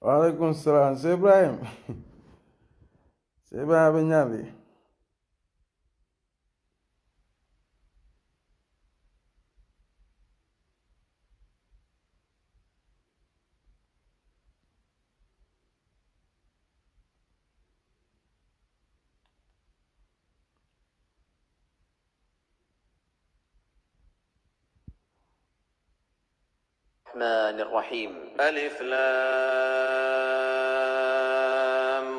Waalaikum salam. C'est Ibrahim. C'est Ibrahim Benyali. الرحمن الرحيم ألف لام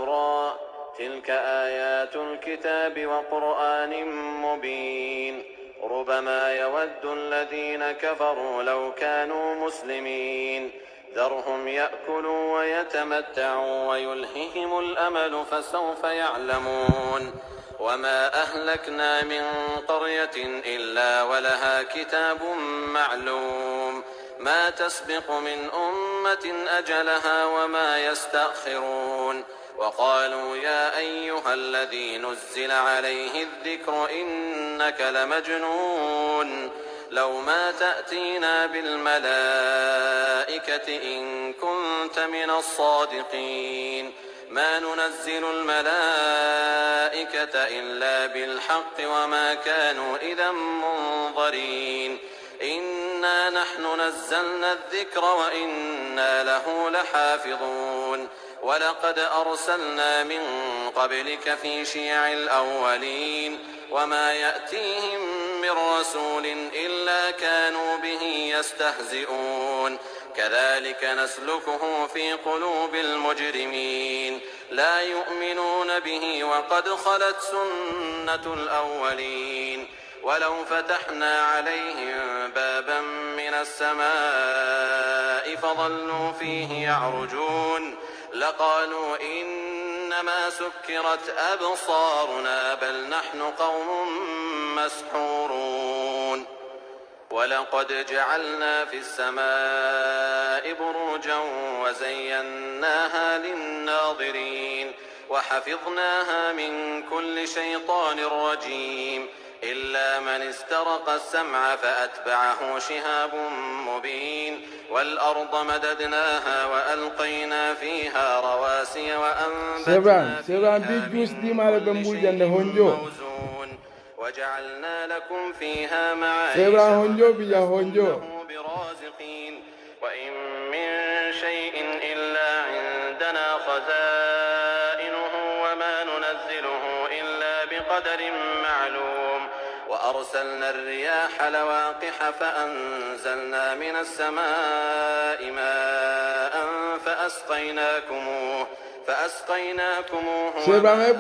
را تلك آيات الكتاب وقرآن مبين ربما يود الذين كفروا لو كانوا مسلمين ذرهم يأكلوا ويتمتعوا ويلههم الأمل فسوف يعلمون وما أهلكنا من قرية إلا ولها كتاب معلوم ما تسبق من أمة أجلها وما يستأخرون وقالوا يا أيها الذي نزل عليه الذكر إنك لمجنون لو ما تأتينا بالملائكة إن كنت من الصادقين ما ننزل الملائكة إلا بالحق وما كانوا إذا منظرين إنا نحن نزلنا الذكر وإنا له لحافظون ولقد أرسلنا من قبلك في شيع الأولين وما يأتيهم من رسول إلا كانوا به يستهزئون كذلك نسلكه في قلوب المجرمين لا يؤمنون به وقد خلت سنة الأولين ولو فتحنا عليهم بابا من السماء فظلوا فيه يعرجون لقالوا إنما سكرت أبصارنا بل نحن قوم مسحورون ولقد جعلنا في السماء بروجا وزيناها للناظرين وحفظناها من كل شيطان رجيم إلا من استرق السمع فأتبعه شهاب مبين والأرض مددناها وألقينا فيها رواسي وأنبتنا فيها من كل شيء موزون وجعلنا لكم فيها معايش برازقين وإن من شيء إلا عندنا خزائنه وما ننزله إلا بقدر معلوم وأرسلنا الرياح لواقح فأنزلنا من السماء ماء فأسقيناكموه وما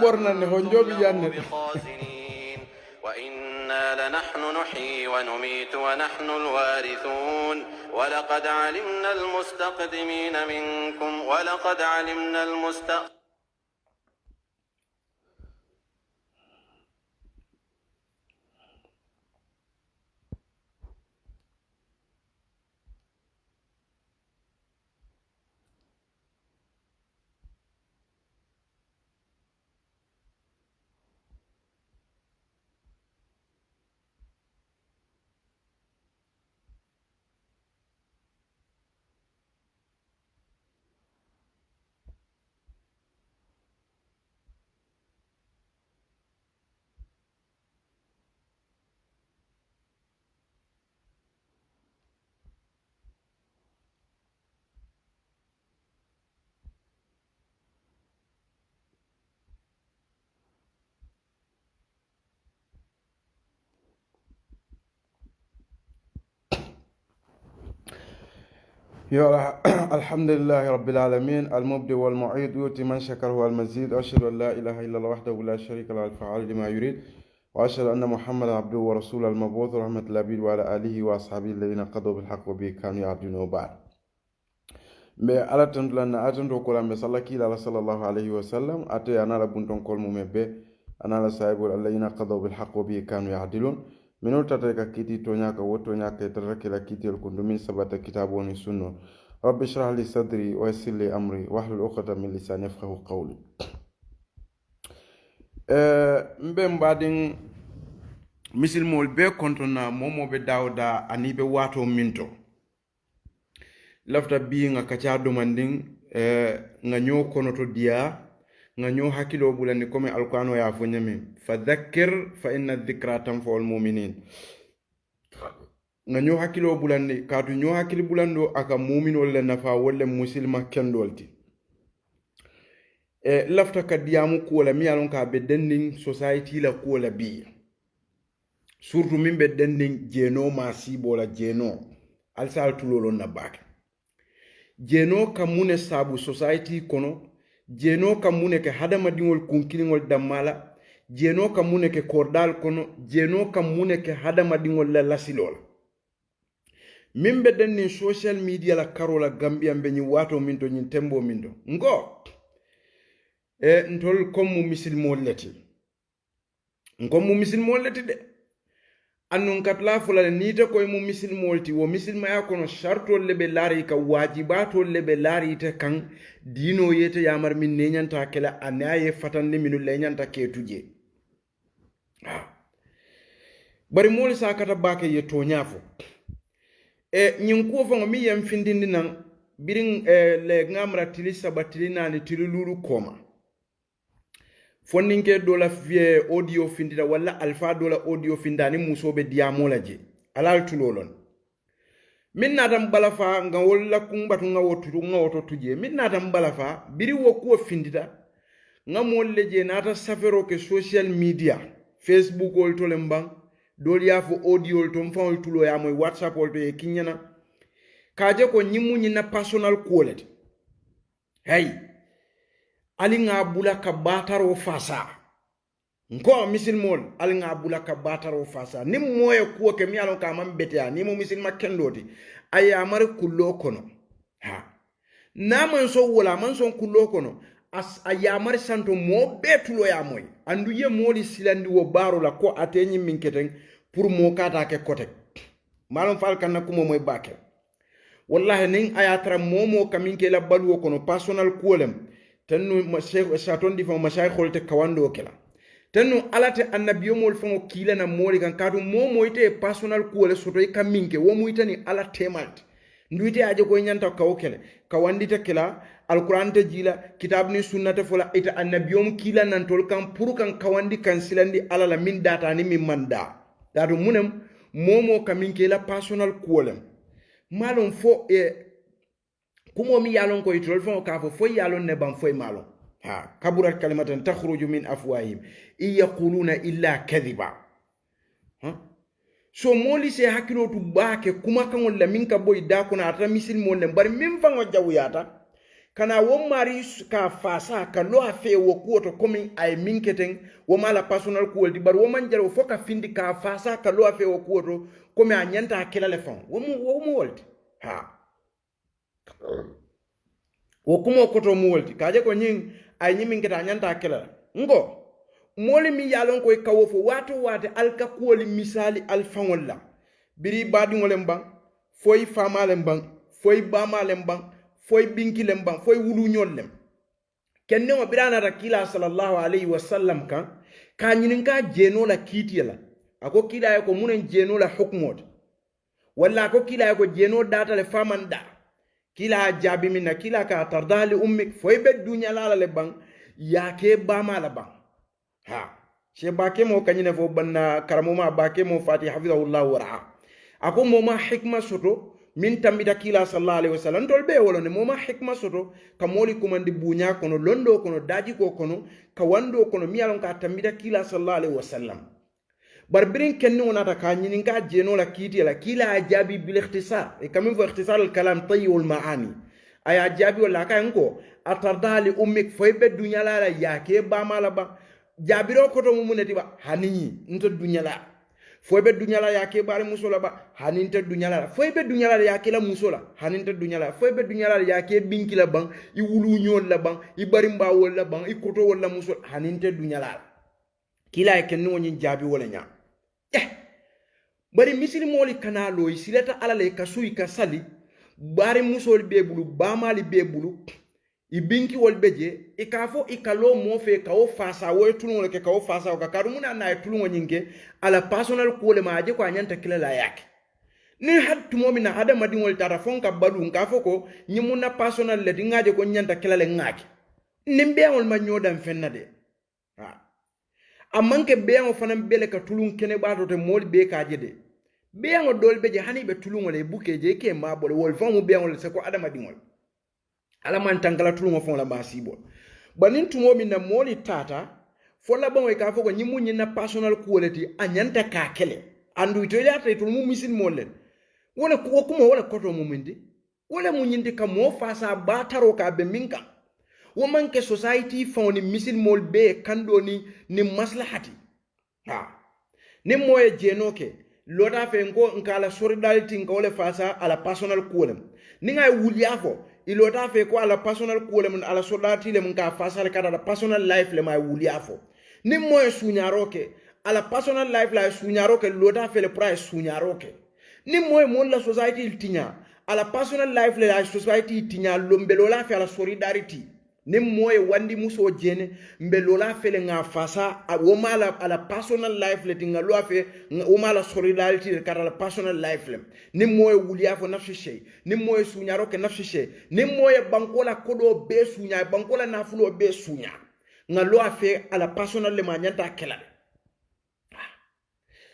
أنتم بخازنين وإنا لنحن نحيي ونميت ونحن الوارثون ولقد علمنا المستقدمين منكم ولقد علمنا الحمد لله رب العالمين المبدئ والمعيد يؤتي من شكر والمزيد أشهد أن لا إله إلا الله وحده لا شريك له الفعال لما يريد وأشهد أن محمدا عبده ورسوله المبعوث رحمة العبيد وعلى آله وأصحابه الذين قضوا بالحق وبه كانوا يعدلون وبعد mbe ala tandulan na atando ko lambe sallaki la sallallahu alayhi wa sallam ate anala bunton kol mum be anala saibul alladhina qadaw bil haqq wa bi kanu ya'dilun minul tataka kiti to nyaka woto nyaka tarake la kiti al kundu min sabata kitabu ni sunno rabbi shrah li sadri wa yassir li amri wahlul 'uqdatam min lisani yafqahu qawli mbe mbadin misil mol be kontona momo be dawda ani be wato minto lafta bi nga kacha dumanding nga ñoo kono to diya nga ñoo hakkilo bulandi comme alqur'ano ya fo ñamin fa dhakkir fa inna dhikra tanfa'ul mu'minin nga ñoo hakkilo bulandi kaatu ñoo hakkili bulando aka mu'minol le nafa wolle musilma kendolti lafta ka diyamu kuola mi alon ka be dending society la kuola bi surtout min be dending jeno ma sibola jeno alsal tulolo na bak jeno kamune sabu society kono jeno kamune ke hadama dingol kunkilingol damala jeno kamune ke kordal kono jeno kamune ke hadama dingol la lasilola min be dending social media la karola gambia be ni wato min to nyin tembo min do ngo ntol comme musilmol leti ngom musilmol leti de annun katla fulale nite koy musilmol ti wo musilma ya kono shartol lebe lari ka wajibatol lebe lari te kan dino yete yamar min nenyanta kala anaye fatande minu lenyanta ketuje bari mol sa kata bake ye to nyafo nyin ko fo mi yam findindi nan birin le ngamra tilisa batilina ni tilululu koma fonninke dola vie audio findita wala alfa dola audio findani musobe diamola je alal tulolon min natam balafa nga wala kumbatu nga woto tuje min natam balafa biri wokko findita nga molle je nata safero ke social media facebook ol to lembang dol yafo audio to mfawol tulo ya moy whatsapp ol to e kinyana kaje ko nyimu nyina personal quality hey ali nga bula ka bataro fasa nko misilmol ali nga bula ka bataro fasa nim moye kuo ke mi alon ka mam betea ni mo misilma kendoti aya mari kullo kono ha na man so wala man son kullo kono as aya mari santo mo betulo ya moy andu ye moli silandi wo baro la ko atenyi minketen pour mo kata ke kotek malon fal kan ko moy bakel wallahi nin aya tra momo kaminke la balwo kono personal kuolem tennu mashaykh shaton di fa mashaykh te kawando kala tennu alate annabiyo mol fango kila na moli kan kadu momo ite personal kuole soto e kaminke wo muitani ala temalt nduite aje ko nyanta kawkele kawandi te kala alquran te jila kitab ni sunnata fola ita annabiyo kila nan tol kan pour kan kawandi kan silandi ala la min data ni min manda dadu munem momo kaminke la personal kuolem malon fo kumo mi yalon ko itol fon ka fo yalon ne ban foy malon ha kaburat kalimatan takhruju min afwahim yaquluna illa kadhiba ha so moli se hakilo tu baake kuma kan wala min ka boy da kuna ata misil mo ne bar min fango jawuyata kana wo mari ka fasa ka lo afe wo kuoto komi ay minketen wo mala personal ko di bar wo man jaro fo ka findi ka fasa ka lo afe wo kuoto komi anyanta kila le fon wo mu wolti ha wo kumo koto mu wolti kaje ko nyin ay nyimin keta nyanta kela ngo moli mi yalon koy kawo fo wato wate alka koli misali alfangolla biri badi ngolem bang foy famalem bang foy bamalem bang foy binkilem bang foy wulu nyollem kenne o birana rakila sallallahu alaihi wasallam kan ka nyinin ka jeno la kitiyala ako kila ko munen jeno la hukmot walla ko kila ko jeno data le famanda kila jabi minna kila ka tardali ummik foy be dunya la le bang yake bama la bang ha she bake mo kanyine fo banna karamoma bake mo fati hafizahullah wara ako moma hikma soto min tambita kila sallallahu alaihi wasallam tolbe wolone moma hikma soto kamoli kumandi bunya kono londo kono daji ko kono kawando kono miyalon ka tambita kila sallallahu alaihi wasallam barbirin kenni onata ka nyinin ka jeno la kiti la kila ajabi bil ikhtisar e kamin fo ikhtisar al kalam tayyul maani ay ajabi wala ka enko atardali ummik foybe dunya la yake ba mala ba jabiro ko to mumunati ba hani nto dunya la foybe dunya la yake bare musola ba hani nto dunya la foybe dunya la yake la musola hani nto dunya la foybe dunya la yake binkila bang i wulu nyol la bang i bari mba wala bang i koto wala musola hani nto dunya la kila kenni woni jabi wala nya bari misiri moli kana loy silata alale kasui kasali bari musol bebulu bamali bebulu ibinki wol beje ikafo ikalo mofe kawo fasa wo tulungo ke kawo fasa ka karumuna na tulungo nyinge ala personal kole maaje ko anyanta kila la yake ni hat tumomina hada madingol tara fonka balu nga foko nyimuna personal le dingaje ko nyanta kelale ngaki nimbeangol ma nyodan fenna de amanke beango fanam bele ka tulun kene bato te mol be ka jede beango dolbe je hani be tulun le buke je ke ma bole wol famu beango le se ko adama dingol ala man tangala tulun fon la basibo banin tumomina moli tata fola bango ka foko nyimunyi na personal quality anyanta ka kele andu to yata to mu misin molen wala ko kuma wala koto mumindi wala munyindi ka mo fasa bataro ka be minka woman ke society fawni misil mol be kando ni maslahati ni moye jenoke lota fe ngo nkala solidarity ngole fasa ala personal kuolem ni ngay wuliafo ilota fe ko ala personal kuolem ala solidarity le nka fasa ala kada personal life le may wuliafo ni moye suñaroke ala personal life la suñaroke lota fe le pra suñaroke ni moye mon la society il tinya ala personal life le la society tinya lombelo la fe ala solidarity ni moye wandi muso jene mbelola fele nga fasa woma ala personal life le tinga lo afe woma la solidarity le kara la personal life le ni moye wuliya fo nafsi shay ni moye sunyaro ke nafsi shay ni moye bankola kodo be sunya bankola nafulo be sunya nga lo afe ala personal le ma nyanta kala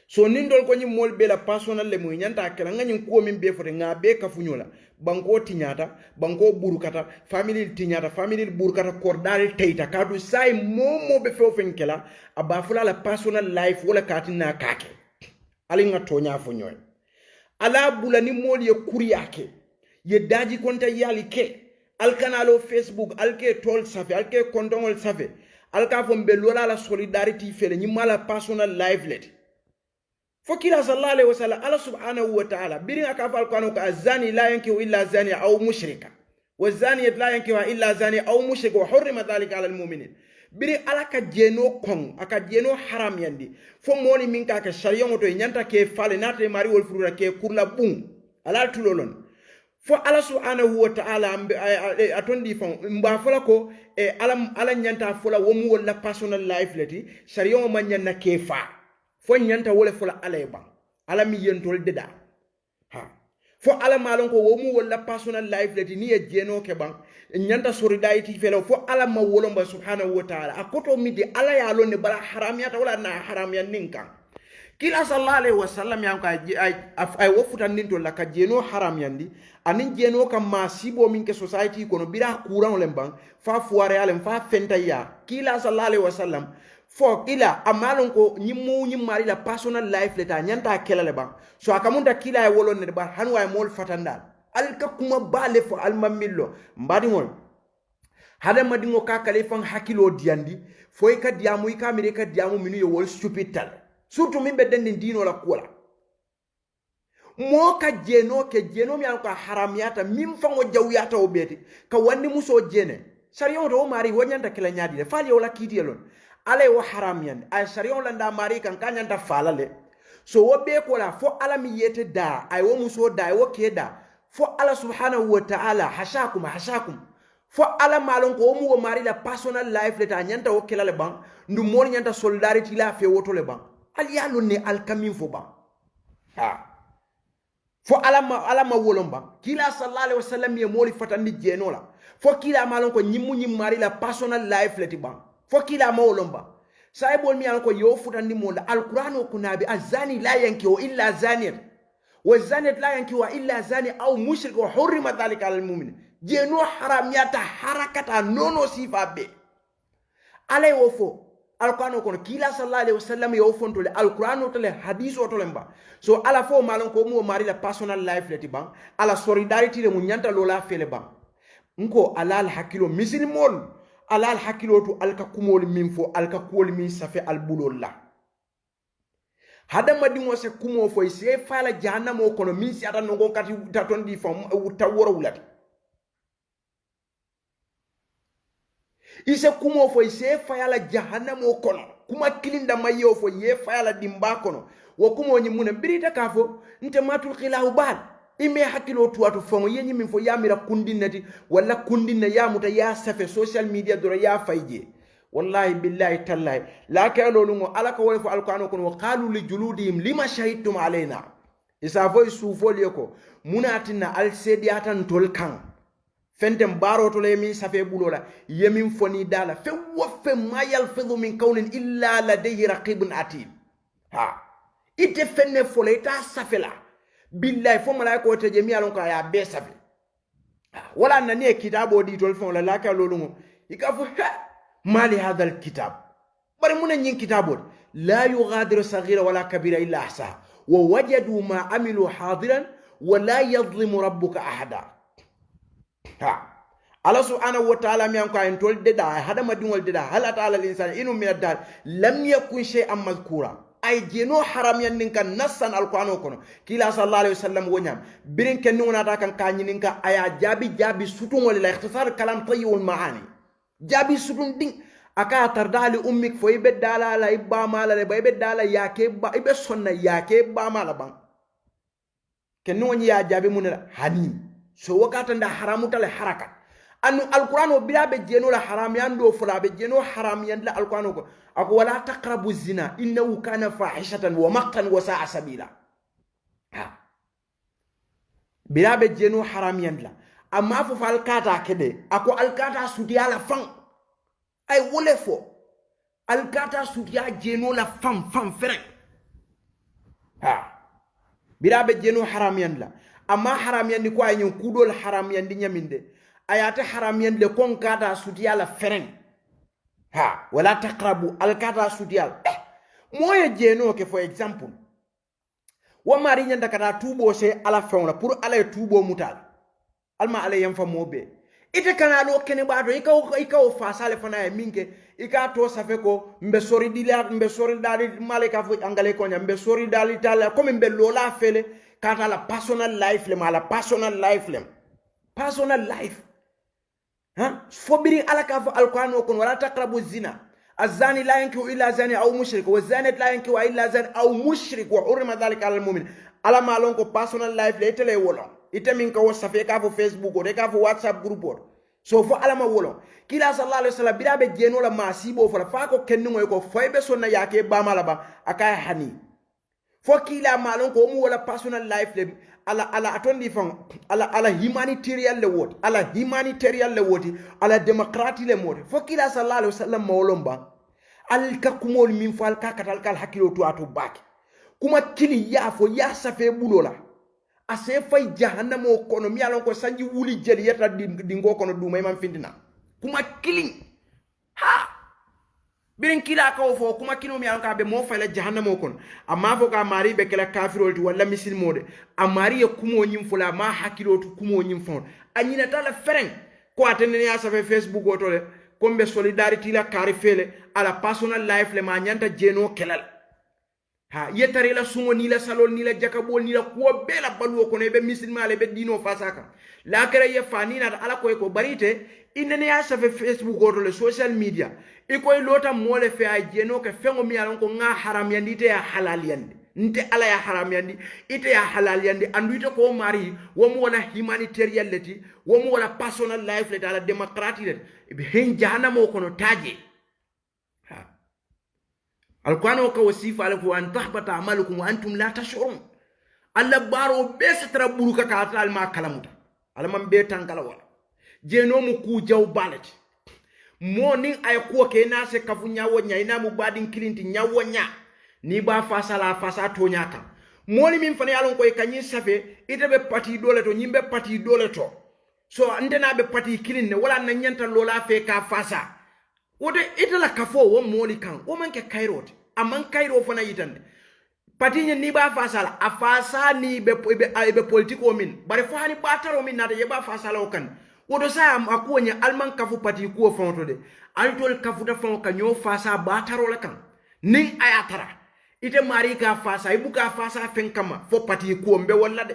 so nindol ko nyi mol be la personal le mo nyanta kala nga nyi ko min be fo nga be kafunyola banko tinyata banko burukata family tinyata family burukata kordal teita kadu sai momo be fo fenkela abafula la personal life wala katina kake ali nga tonya fo nyoy ala bula ni mol ye kuriyake ye daji konta yali ke alkanalo facebook alke tol safe alke kontongol safe alka fo be lola la solidarity fele ni mala personal life let فكلا صلى الله عليه وسلم الله سبحانه وتعالى بيرين أكافل كانوا كالزاني لا ينكح إلا زاني أو مشركة والزانية لا ينكح إلا زاني أو مشرك وحرم ذلك على المؤمنين بيرين على كجينو كون أكجينو حرام يندي فمولي منك كشريعة متو ينتا كفال ناتي ماري والفرورة ككورلا بوم على تلولون فالله سبحانه وتعالى atondi fon mbafala ko ala nyanta fola womu wala personal life leti shari'a man nyanna kefa fo nyanta wole fola aleba ala mi yentol deda fo ala malon ko womu wala personal life leti ni e jeno ke ban nyanta solidarity felo fo ala ma wolomba subhanahu wa ta'ala akoto mi de ala ya lonne bala haramiyata wala na haramiya ninka kila sallallahu alaihi wasallam yan ka ay wofutan ninto la ka jeno haramiyandi anin jeno kam masibo min ke society kono bira courant lemban fa fuare alem fa fentaya kila sallallahu alaihi wasallam fo ila amalon ko nyimmu nyimmari la personal life leta nyanta kelale ba so akamunda kila e wolon ne ba hanwa e mol fatandal alka kuma bale fo almamillo mbadi mol hada madingo ka kalifan hakilo diandi fo e ka diamu e kamire ka diamu minu yo wol stupidal surtout min be den dino la kola mo ka jeno ke jeno mi alko haramiyata mim fango jawyata o beti ka wandi muso jene sariyo do mari wonyanta kila nyaadi de fali wala kiti elon ale wo haram yan ay sharion landa mari kan kanyanta falale so wo be ko la fo ala mi yete da ay wo muso da ay wo keda fo ala subhanahu wa ta'ala hashakum fo ala malon ko mu wo mari la personal life le ta nyanta wo kelale ban ndu mon nyanta solidarity la fe woto le ban al yalo ne al kamin fo ban fo ala ma wolomba kila sallallahu alaihi wasallam ye moli fatandi jeno la fo kila malon ko nyimmu mari la personal life le ti ban fo kila mawlomba saibol mi anko yo futandi monda alqur'ano kunabi azani la yankihu illa zaniyat wa zaniyat la yankihu illa zani aw mushrik wa hurrima dhalika ala almu'min jeno haramiyata harakata nono sifa be alay wo fo alqur'ano kono kila sallallahu alaihi wasallam yo fontole alqur'ano tole hadithu tole mba so ala fo malon ko mo mari la personal life leti ban ala solidarity le mu nyanta lola fele ban nko alal hakilo misilmol alal hakilotu alka kumol min fo alka kuol min safe albulol la hada madingo se kumo fo se fala jahannamo kono min si ata no kati taton di fam taworo wulati ise kumo fo se fala jahannamo kono kuma kilinda mayo fo ye fala dimba kono wo kumo nyi mun birita kafo nte matul khilahu bal ime hakilo tuwatu fongo yenyi min fo yamira kundinnati wala kundinna yamuta ya safe social media dora ya fayje wallahi billahi tallahi la kalo lungo alaka wala fo alqur'ano kono qalu li juludihim lima shahidtum alaina isa fo sufol yeko munatina al sediatan tol kan fentem baro to le min safe bulola yemin foni dala fe wofe ma yalfidu min qawlin illa ladayhi raqibun atid ha ite fenne fole ta safela billahi fo malaiko te jemi alon ka ya be safe wala nani kitabo di tol fon la laka lolungo ikafu mali hadha alkitab bari mun nyin kitabo la yughadiru saghira wala kabira illa ahsa wa wajadu ma amilu hadiran wa la yadhlimu rabbuka ahada Allah subhanahu wa ta'ala mi anko en tol deda hada madungol deda hala ta'ala l'insan inu min ad-dar lam yakun shay'an mazkura ay jeno haram yan ninka nassan alqur'ano kono kila sallallahu alaihi wasallam wonyam birin ken nuna ta kan kanyi ninka aya jabi sutun wala ikhtisar kalam tayyul maani jabi sutun ding aka tardali ummik fo ibe dala la ibba mala le ibe dala yake ba ibe sonna yake ba mala ban ken noni ya jabi munela hani so wakata nda haramu tale haraka anu alqur'ano bila be jeno la haram yando fula be jeno haram yanda alqur'ano ko ako wala taqrabu zina innahu kana fahishatan wa maqtan wa sa'a sabila bila be jeno haram yanda amma fu fal kata kede ako alkata sudiya la fan ay wole fo alkata sudiya jeno la fam fere bila be jeno haram yanda amma haram yandi ko ay ñun kudol haram yandi ñaminde ayata haram yandi kon kata sudiya la feren wala taqrabu alkata sudiya moye jeno ke for example wa mari nyanda kata tubo se ala fewla pour ala tubo mutal alma ala yam fa mobe ite kana lo kene baado ikaw fasale fana e minke ika to safe ko mbe sori dali malika fu angale ko nya mbe sori dali tala comme mbe lola fele kata la personal life le mala personal life fobiri ala ka fa alquran ko wala taqrabu zina الزاني لا ينكح الا زاني او مشرك والزانية لا ينكح الا زاني او مشرك وحرم ذلك على المؤمن ala malon ko personal life le tele wolo itamin ka wasafe ka fo facebook o de ka fo whatsapp group o so fo ala ma wolo kila sallallahu alaihi wasallam bidabe jeno la masibo fo fa ko kenni ngoy ko foybe sonna yake ba mala ba akay hani fo kila malon ko mu wala personal life le ala atondi fon ala humanitarian le woti ala democratic le moti fo kila sallallahu alaihi wasallam mawlomba al ka kumol min fal ka katal kal hakilo to atu baki kuma kili yafo ya safe bulola ase fay jahannamo kono mi alon ko sanji wuli jeli yeta dingo kono duma man findina kuma kili birin kila ka fo kuma kino mi alon ka be mo fayla jahannamo kono amma fo ka mari be kala kafirolti wala misil mode amari e kumo nyim fula ma hakilo to kumo nyim fon anyina tala fereng ko atene ya safe facebook o tole kombe solidarity la kari fele ala personal life le ma nyanta jeno kelal yetare la sumo ni la salol ni la jakabol ni la ko bela balu ko ne be misilma le be dino fasaka la kare ye fani na ala ko barite inene ya safe facebook o le social media iko lota mole fe a jeno ke fengo mi alon ko nga haram yandi te ya halal yandi nte ala ya haram yandi ite ya halal yandi andu ite ko mari wo mo wala humanitarian leti wo mo wala personal life leti ala democratic leti be hen jahannamo ko no taje alquran ko wasifa ala ko an tahbata amalukum wa antum la tashurun alla baro be satra buruka ka tal ma kalamuta ala man be tankala wala jeno mu ku jaw balati mo ni ay ko ke na se kafu nyawo nya ina mu badin kilinti nyawo nya ni ba fasala fasa to nyaka mo ni min fane alon ko e kanyi safe ite be pati dole to nyimbe pati dole to so ndena be pati kilin ne wala na nyanta lola fe ka fasa wote itala kafo wo moli kan wo manke kairot amman kairo fana yitande patinye ni ba fasala afasa ni be politiko min bare fo hani bataro min nata ye ba fasala o kan wodo sa akonya alman kafu pati ko fonto de altol kafu da fon kan yo fasa bataro la kan nin ayatara ite mari ka fasa ibuka fasa fen kama fo pati ko mbe walla de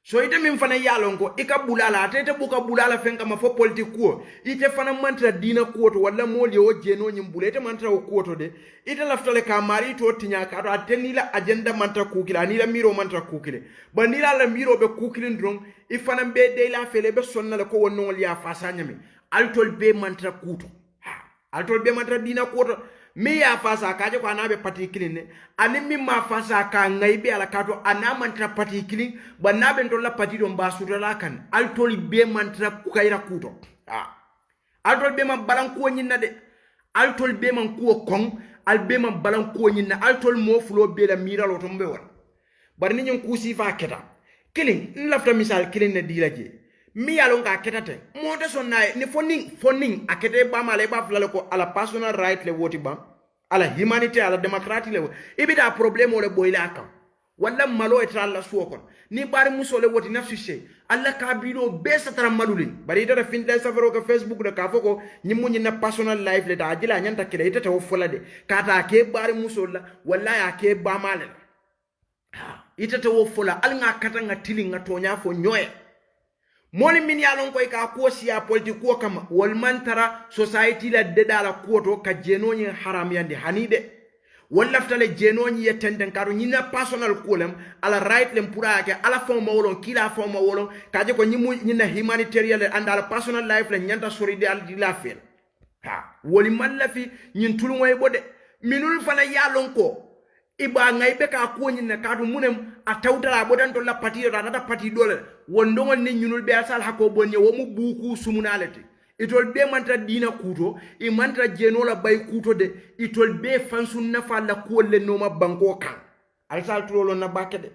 so ite min fana yalon ko ika bulala tete buka bulala fen kama fo politique ko ite fana mantra dina ko to wala moli o jeno nyim bulete mantra ko to de ite laftale ka mari to tinya ka to atenila agenda mantra kukila ni la miro mantra kukile bandila la miro be kukilin dron ifana be de la fele be sonnale ko wonno ya fasa nyame altol be mantra kuto altol be mantra dina ko to mi ya fasa kaje ko anabe pati kilin ne ani mi ma fasa ka ngaibe ala kato anamantra pati kilin banabe ndolla pati do mbasudala kan altoli be mantra kayra kuto altol be man balan ko nyinna de altol be man ko kon al be man balan ko nyinna altol mo fulo be la miralo to mbe won bar ni nyen kusi fa keta kilin lafta misal kilin ne dilaje mi yalon ka ketate moto sonna ni foning akete ba mala ba flale ko ala personal right le woti ba ala humanity ala democracy le ibida problem ole boyla akam wala malo etra alla suokon ni bari musole woti nafsi shay alla ka bido be satara malulin bari dara finde safaro ko facebook de ka foko nyimmu na personal life le da jila nyanta kile itete wo folade kata ke bari musola wala ya ke ba mala itete wo fola al nga kata nga tilinga tonya fo nyoy moni min yalon koy ka ko siya politique ko kama wal mantara society la dedala ko to ka jenoni haram yande hanide wala ftale jenoni yetenden kadu nyina personal kolem ala right lem pura ke ala fon mawolon kila fon mawolon kaje ko nyimu nyina humanitarian andala personal life le nyanta soride al di la fel woli mallafi nyin tulmoy bode minul fana yalon ko iba ngai be ka ko nyina kadu munem atawtara bodan to la pati da pati dole wondo won ni nyunul be asal hako bonye wo mu buku sumunalete itol be manta dina kuto e manta jenola bay kuto de itol be fansun nafa la ko le no ma banko kan alsal trolo na bakede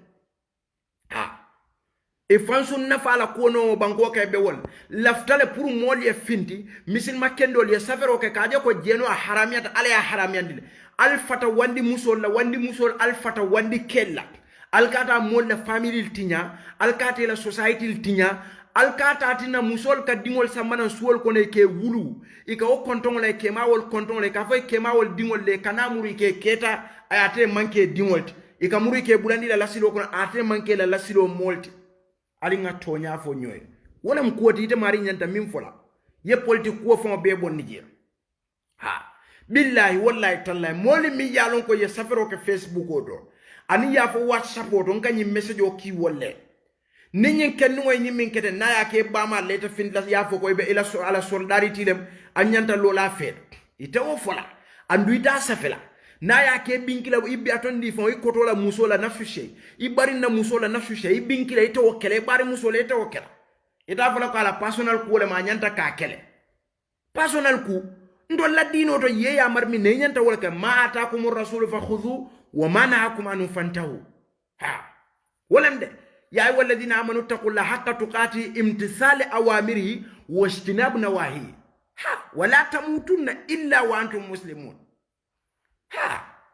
e fansun nafa la ko no banko kay be won laftale pour mol ye finti misil makendo le safero ke kaje ko jeno haramiyata ala ya haramiyandile alfata wandi musol alfata wandi kella alkata mol la family tinya alkata la society tinya alkata tina musol ka dingol samana suol ko ne ke wulu ika o konton le ke mawol konton le ka fay ke mawol dingol le kana muri ke keta ayate manke dingol ika muri ke bulandi la lasilo ko ate manke la lasilo molti ali nga tonya fo nyoy wala mkuoti ite mari nyanta min fola ye politique ko fon be bon niger billahi wallahi tallahi moli mi yalon ko ye safero ke facebook o do ani ya fo whatsapp o do kanyi message o ki wolle ninyin kenno way nyimin kete na ya ke bama leta fin la ya fo ko be ila so ala solidarity dem anyanta lola fet ite o fola andu ita safela na ya ke binkila ibbi atondi fo i kotola musola nafsu shay ibari na musola nafsu shay binkila ite o kele bari musola ite o kele ita fola ko ala personal ko le ma nyanta ka kele personal ku ndo la dino to ye ya marmi ne nyanta wala ka ma ataakum ar-rasul fa khudhu wa mana'akum an fantahu walam de ya ayyuhal ladina amanu taqullaha haqqa tuqati imtithali awamirihi wa ijtinab nawahi wala tamutunna illa wa antum muslimun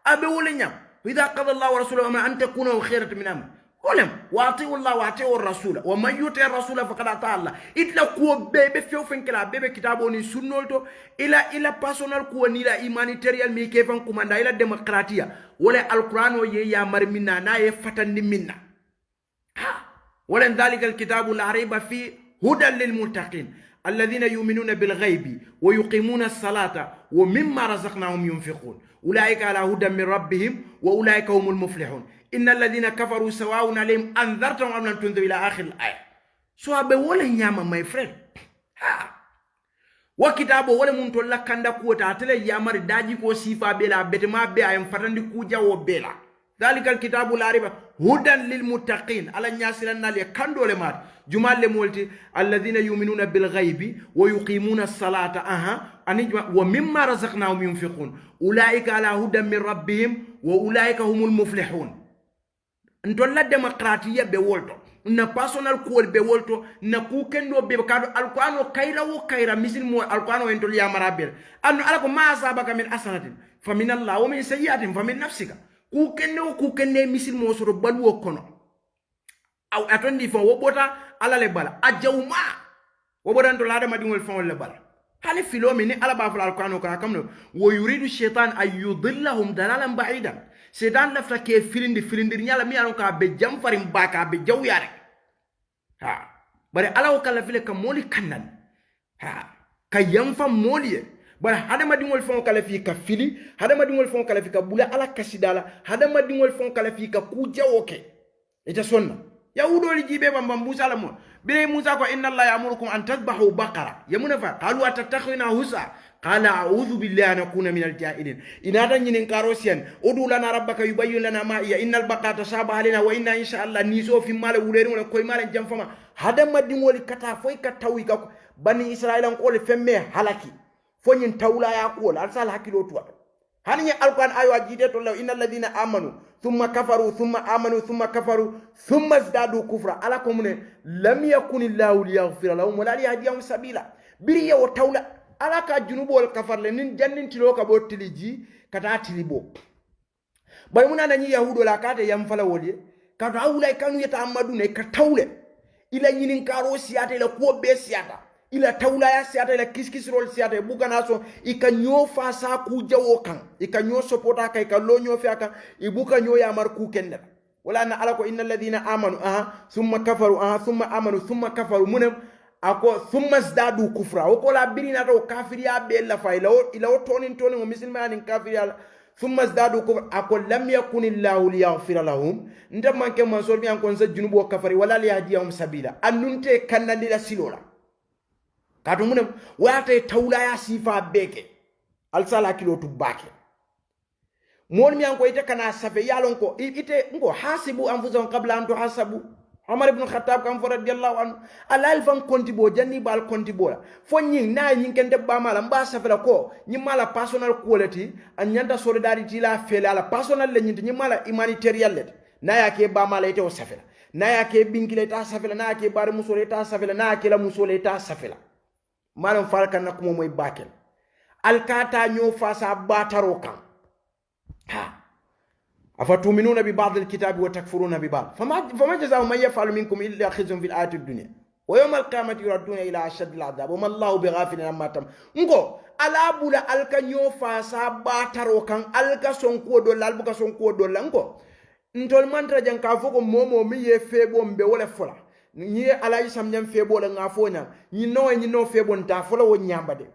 abe wala nyam idha qada Allah wa rasuluhu amra an takuna khayratan min amr ولم واطيعوا الله واطيعوا الرسول ومن يطع الرسول فقد اطاع الله اتلا كو بيبي فيو فنكلا بيبي كتابوني سنولتو الى بيرسونال كو ني لا humanitarian مي كيفن كوماندا الى ديمقراطيه ولا القران يا مرمنا نا يفتن منا ولن ذلك الكتاب لا ريب فيه هدى للمتقين الذين يؤمنون بالغيب ويقيمون الصلاة ومما رزقناهم ينفقون أولئك على هدى من ربهم وأولئك هم المفلحون إن الذين كفروا سواء عليهم أنذرتهم أم لم تنذروا إلى آخر الآية سواء بولا نياما my friend وكتابه ولا منتولا كندا كوتا أتلا يامر داجي كو سيفا بلا بتما بيا ينفتن كوجا وبلا ذلك الكتاب لا ريب هدى للمتقين على نياسلنا لي كاندو لمات جمال لمولتي الذين يؤمنون بالغيب ويقيمون الصلاة ومما رزقناهم ينفقون أولئك على هدى من ربهم وأولئك هم المفلحون انتو لا ديمقراطية بولتو na personal call be wolto na ku kendo be kado alquran kayra wo kayra misil mo alquran en tol ya marabel anno ala ko ma sabaka min asanatin fa min allah wa min sayyiatin fa min nafsika ku kenne misil mo soro balu kono aw atondi fon wo bota ala le bala ajawma wo bodan to lada madingol fon le bala hali filomi ni ala ba fal alquran ko kamno wo yuridu shaytan ay yudillahum dalalan ba'idan sedan lafta ke filindi nyala mi alon ka be jam farim baka be jaw yare bare ala o kala file ka moli kannan ka yam fam moli bara hadama dingol fon kala fi ka fili hadama dingol fon kala fi ka bula ala kasidala hadama dingol fon kala fi ka ku jawoke eta sonna yawudoli jibe bamba musa la mo bire musa ko inna allah ya'murukum an tadhbahu baqara yamuna fa qalu atattakhina husa qala a'udhu billahi an akuna min al-jahilin inada nyinin karosian udu lana rabbaka yubayyin lana ma iya innal baqara tashabaha alaina wa inna insha allah niso fi mala wulere wala koy mala jamfama hada madin woli kata foy ka tawi ka bani israilan ko le femme halaki fo nyin tawla ya ko al sal hakilo to hani alquran ayo ajide to law innal ladina amanu thumma kafaru thumma amanu thumma kafaru thumma zdadu kufra ala ko mun lam yakun illahu liyaghfira lahum wa la yahdihum sabila biriya wa tawla ala ka junubol kafarle nin jannin tilo ka bottili ji kata tilibo bay muna nani yahudo la kata yam fala wodi kata awlay kanu yata amadu ne ka tawle ila nyinin karo siyata ila ko be siyata ila tawla ya siyata ila kiskisrol siyata bugana so ika nyo fa sa ku jawo kan ika nyo sopota kai ka lo nyo fiaka ibuka nyo ya mar ku kenda wala na ala ko innal ladina amanu thumma kafaru thumma amanu thumma kafaru munem ako thumma zdadu kufra wako la birina to kafiriya be la fa ila tonin mo musulmanin kafiriya thumma zdadu kufra ako lam yakun illahu liyaghfira lahum ndam manke man so bi an kon sa junubo kafari wala liyahdihum sabila annunte kannandi la silola kato munem wata tawla ya sifa beke alsala kilo tu bake mon mi an ko ite kana safe yalon ko ite ngo hasibu anfusahum qabla an tuhasabu Umar ibn Khattab kam radiyallahu anhu alal fan konti bo janni bal konti bo fo nyin na nyin ken debba mala mba safela ko nyi mala personal quality an nyanda solidarity la fele ala personal le nyi mala humanitarian le na yake ba mala ite o safela na yake bingile ta safela na yake bar musole ta safela na yake la musole ta safela malam falka nak mo moy bakel alkata nyo fasa bataro kan ha أفتؤمنون ببعض الكتاب وتكفرون ببعض فما جزاء من يفعل منكم إلا خزي في الحياة الدنيا ويوم القيامة يردون إلى أشد العذاب وما الله بغافل عما تعملون ngo ala bula alka nyo fasa bataro kan alka sonko do lalbuka sonko do lango ntol mantra janka foko momo mi ye febo mbe wala fola ni ala isam nyam febo la ngafonya ni no febo nta fola wo nyambade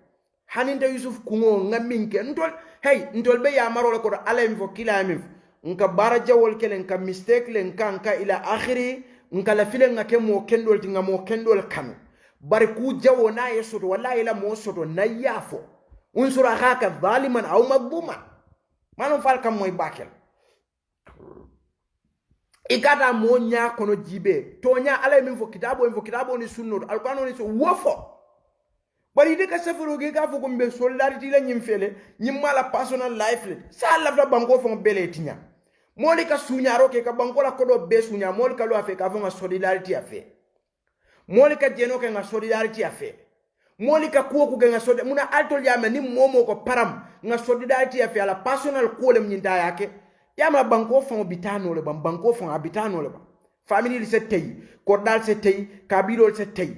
haninta yusuf kungo ngaminke ntol be ya maro ko ala info kila min nka bara jawol kelen ka mistake len kanka ila akhiri nka la filen ngake mo kendol tinga mo kendol kanu bari ku jawo na yesoto wallahi la mo soto na yafo unsura haka zaliman aw magbuman manon fal kam moy bakel ikata mo nya kono jibe to nya ala min fo kitabo ni sunno alquran ni so wofo bari de ka safaro ge ga fo ko mbe solidarity la nyim fele nyim mala personal life le sa la fa bango fo bele tinya moli ka sunyaro ke ka bango la kodo be sunya moli ka lo afe ka fo nga solidarity afe moli ka jeno ke nga solidarity afe moli ka kuo ku nga solidarity muna altol yame ni momo ko param nga solidarity afe ala personal ko le nyinda yake yama bango fo bitano le bango fo abitano le family li se tey ko dal se tey kabilo se tey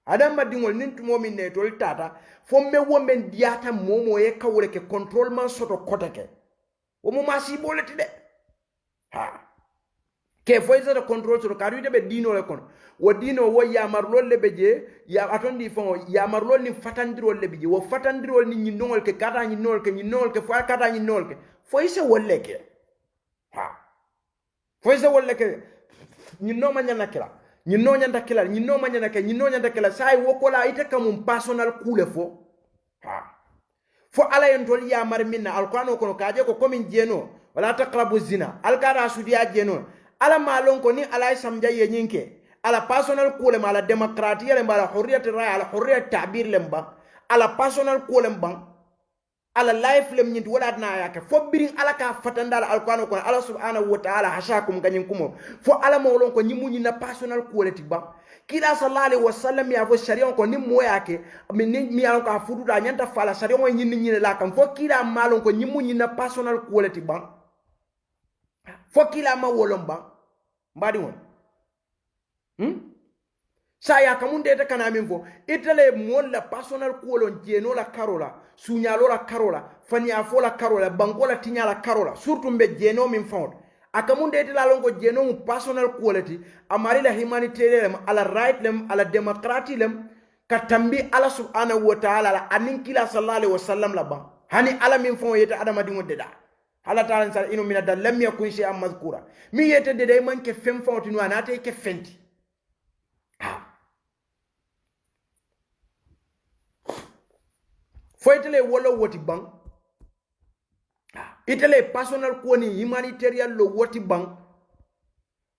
adam madingol nintu momin ne tol tata fo me women diata momo e kawre ke control man soto kotake o mo masi bolati de ha ke fo isa de control soto kadu de be dino le kon wo dino wo yamar lol le beje ya atondi fo yamar lol ni fatandirol le beje wo fatandirol ni nyinol ke kata nyinol ke fo kata nyinol ke fo isa wolle ke ha fo isa wolle ke nyinno ma nyana kila nyinno nyanda kila nyinno ma nyanda kila sai wokola ite kam personal kule fo ha fo ala yentol yamar minna alquran ko kaje ko komin jeno wala taqrabu zina alkara sudiya jeno ala malon ko ni ala samja ye nyinke ala personal kule mala demokratiya le mala hurriyat ray ala hurriyat ta'bir lemba ala personal kule mbang ala life lem nyint wala na yaka fo birin ala ka fatandala alquran ko ala subhanahu wa ta'ala hashakum ganyin kumo fo ala mawlon ko nyimunyi na personal quality ba kila sallallahu alaihi wasallam ya fo sharion ko nimmo yake mi alon ka fududa nyanta fala sharion nyinni la kam fo kila malon ko nyimunyi na personal quality ba fo kila ma wolon ba mbadi won saya kamunde ta kana min fo itale mon la personal kolon jeno la karola sunyalo la karola fanya fo la karola bangola tinya la karola surtout mbe jeno min fond akamunde ite la longo jeno mu personal quality amari la humanitarian ala right lem ala democracy lem katambi ala subhanahu wa ta'ala la anin kila sallallahu alaihi wasallam la ba hani ala min fond yete adama dingo deda ala ta'ala sal inu min adal lam yakun shay'an mazkura mi yete dede man ke fem fond tinu anate ke fenti ha fo itele wolo woti bang itele personal ko ni humanitarian lo woti bang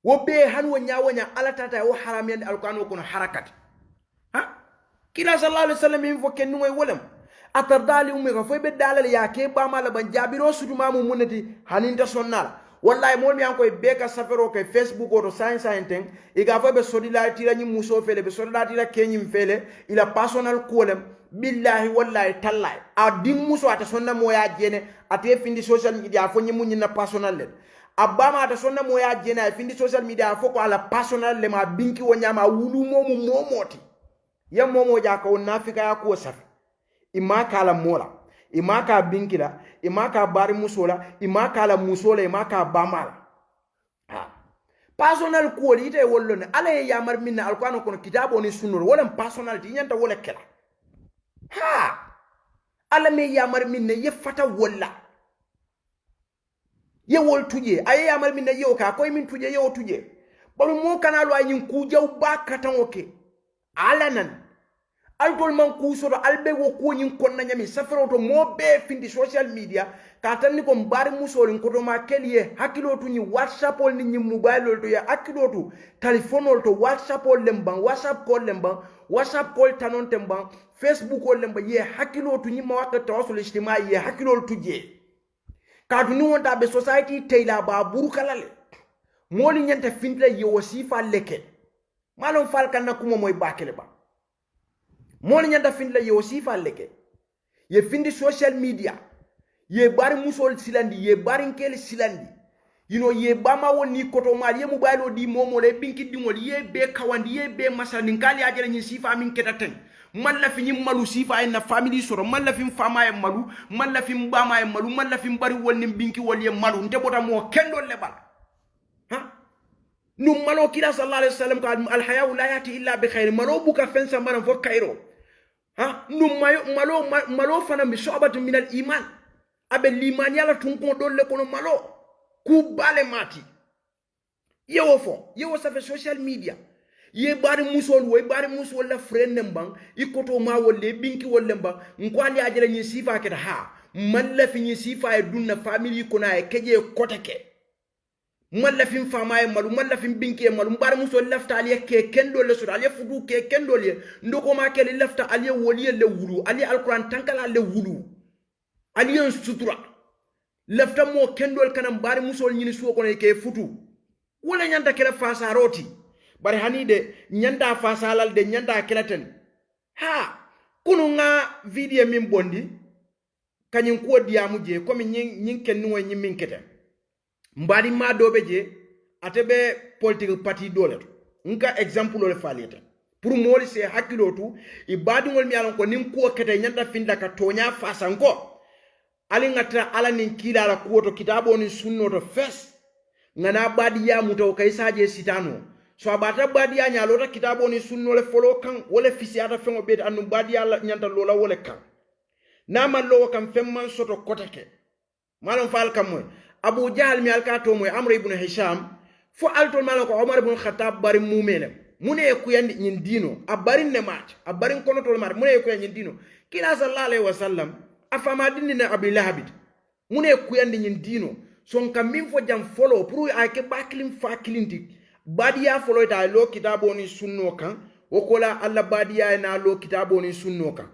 wo be han wo nya ala tata wo haram yande alqur'ano kono harakat ha kila sallallahu alaihi wasallam info ken ngoy wolam atardali ummi ko be dalal ya ke ba mala ban jabiro suduma mu munati haninta sonnala wallahi mo mi anko be ka safero ke facebook o to science ten iga fo be sodila tira ni muso fele be sodila tira kenyim fele ila personal kolem billahi wallahi tallahi a dim muso ata sonna mo ya jene ate findi social media fo nyi munyi na personal le abama ata sonna mo ya jene a findi social media fo ko ala personal le ma binki wonya ma wulu momu momoti ya momo ja ko nafika ya ko safi imaka la mola imaka binkila imaka bari musola imaka la musola imaka bamala ha personal ko ite wollone ala ya mar minna alquran kono kitabo ni sunno wala personal ti nyanta wala kala ha ala me ya mar minna ye fata wala ye wol tuje ay ya mar minna ye ka koy min tuje ye o tuje balu mo kanalo ay nyin ku jaw ba katan oke ala nan algol man kusoro albe wo ko nyin konna nyami safaro to mo be findi social media ka tanni ko mbari musol ko to ma keliye hakilo to ni whatsapp ol ni mobile to ya hakilo to telephone to whatsapp ol lemban whatsapp call lemban whatsapp call tanon temban facebook ol lemban ye hakilo to ni ma wakata tawasul ijtimai ye hakilo to je ka to ni wonta be society tayla ba burukalale moli nyanta findle ye wasifa leke malon falkan na kuma moy bakele ba mol nyanda fin la yo sifa leke ye findi social media ye bari musol silandi ye bari nkel silandi ye bama woni koto mal ye mobile di momo le binki dingol ye be kawandi ye be masani nkali ajere nyi sifa min ketaten man la fi nyi malu sifa en na family soro man la fi fama e malu man la fi mbama e malu man la fi bari wonni binki wol ye malu ndebota mo kendo lebal ha num malo kila sallallahu alaihi wasallam ka al haya la yati illa bi khair malo buka fensa man fo kairo ha num malo fana mi sobatu min al iman abe liman yala tun ko dolle kono malo ku bale mati yewo sa fe social media ye bari musol la friend nembang ikoto ma wolle binki wolle mbang nkwali ajere nyi sifa ke ha man la fi nyi sifa e dunna family ko na e keje kotake man la fi fama e malu man la fi binki e malu bari musol lafta ali ke kendo le sura ali fudu ke kendo le ndoko ma ke lafta ali woli le wulu ali alquran tankala le wulu ali en sutura lafta mo kendol kanam bari musol nyini suwo ko ne ke futu wala nyanta kala fasa roti bari hanide nyanta fasa lal de nyanta kelaten ha kunu nga video min bondi kanyin ko diamu je komi nyin ken no nyin min kete mbadi ma dobe je atebe political party dolet nka example le faleta pour moli se hakilotu ibadi ngol mi alon ko nim ko kete nyanta finda ka tonya fasa ngo ali ngatra ala nin kila la kuoto kitabo ni sunno to fes ngana badiya muto kay saje sitano so abata badiya nya lota kitabo ni sunno le folo kan wala fisiata fengo be anu badiya la nyanta lola wala kan na man lo kan femman soto kotake malon fal kam moy abu jahl mi alkato moy amr ibn hisham fo alto malon ko umar ibn khattab bari mumele mune ku yandi nyin dino abarin ne mat abarin kono to mat mune ku yandi dino kila sallallahu alaihi wasallam afama dinina abi lahabit mune kuyandi nyin dino son kam min fo jam follow pour ake baklim fa kilinti badiya follow ta lo kitabo ni sunno kan wokola alla badiya na lo kitabo ni sunno kan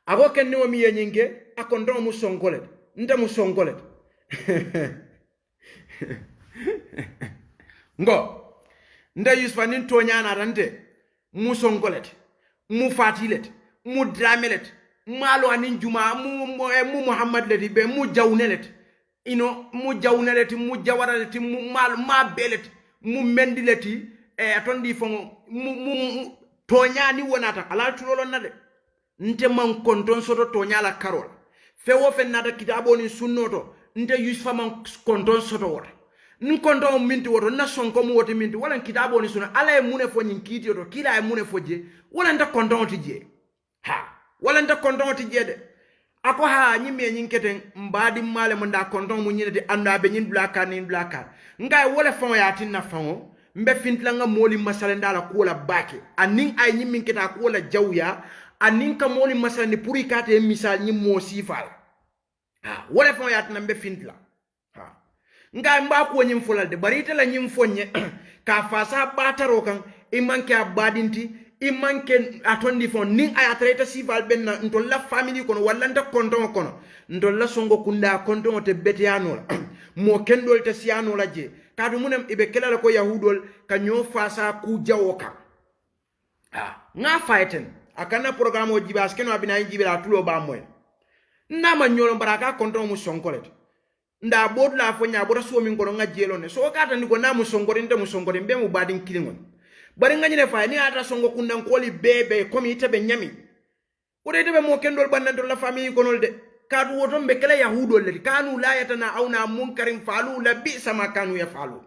ago ken no mi yenyinge akondo mu songolet nda mu songolet ngo nda yusfanin to nyana rante mu songolet mu fatilet mu dramelet malo anin juma mu muhammad leti be mu jawnelet mu jawnelet mu jawaraleti mu mal ma belet mu mendileti atondi fo mu toñani wonata ala tulolo nade nte man konton soto toñala karol fewo fen nada kitabo ni sunnoto nte yusfa man konton soto wota nin konton minti woto na sonko mu wote minti wala kitabo ni sunno ala e mune fo nyin kiti to kila e mune fo je wala nda konton ti je ha wala nda konton ti jede ako ha nyime nyinketen mbadi male mo nda konton mu nyine anda be nyin blaka ni blaka ngay wala fon ya tinna fon mbe fintla nga moli masale ndala ko la bake anin ay nyimin kita ko la jawya anin ka moli masani puri kate misal ni mo sifal ha wala fon yat nambe fintla ha nga mba ko nyim fulalde barita la nyim fonye ka fasa bataro kan imanke abadinti imanke atondi fon nin aya traita sifal benna ntolla family kono walla nda konton kono ntolla songo kunda konton te betiano mo kendol te siano la je kadu munem ibe kelala ko yahudol ka nyo fasa ku jawoka nga fighten akana programme o jibas keno abina jibira tulo ba moy ndama nyolo baraka konton mu sonkolet nda bodla fo nya boda so min ko nga jelo ne so kata ndiko na mu songore nte mu songore be mu badin kilingon bari nga nyine fa ni ata songo kundan koli bebe komi itebe nyami ko de be mo kendol bandandol la famille konol de kadu woton be kala yahudol le kanu la yatana auna munkarin falu la bi sama kanu ya falu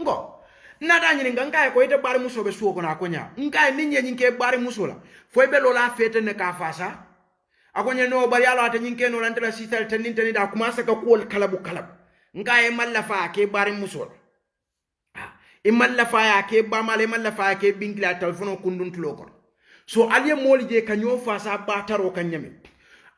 ngo nada nyini nganga ko ite bari muso be suwo kona konya ngai ninye nyinke bari musola foi be lola fete ne ka fasa akonya no bari alo ata nyinke no lantela sital tanin tani da kuma saka ko kalabu kalab ngai mallafa ke bari musola e mallafa ya ke ba male mallafa ke bingla telefono kundun tuloko so aliye moli je kanyo fasa bataro kanyame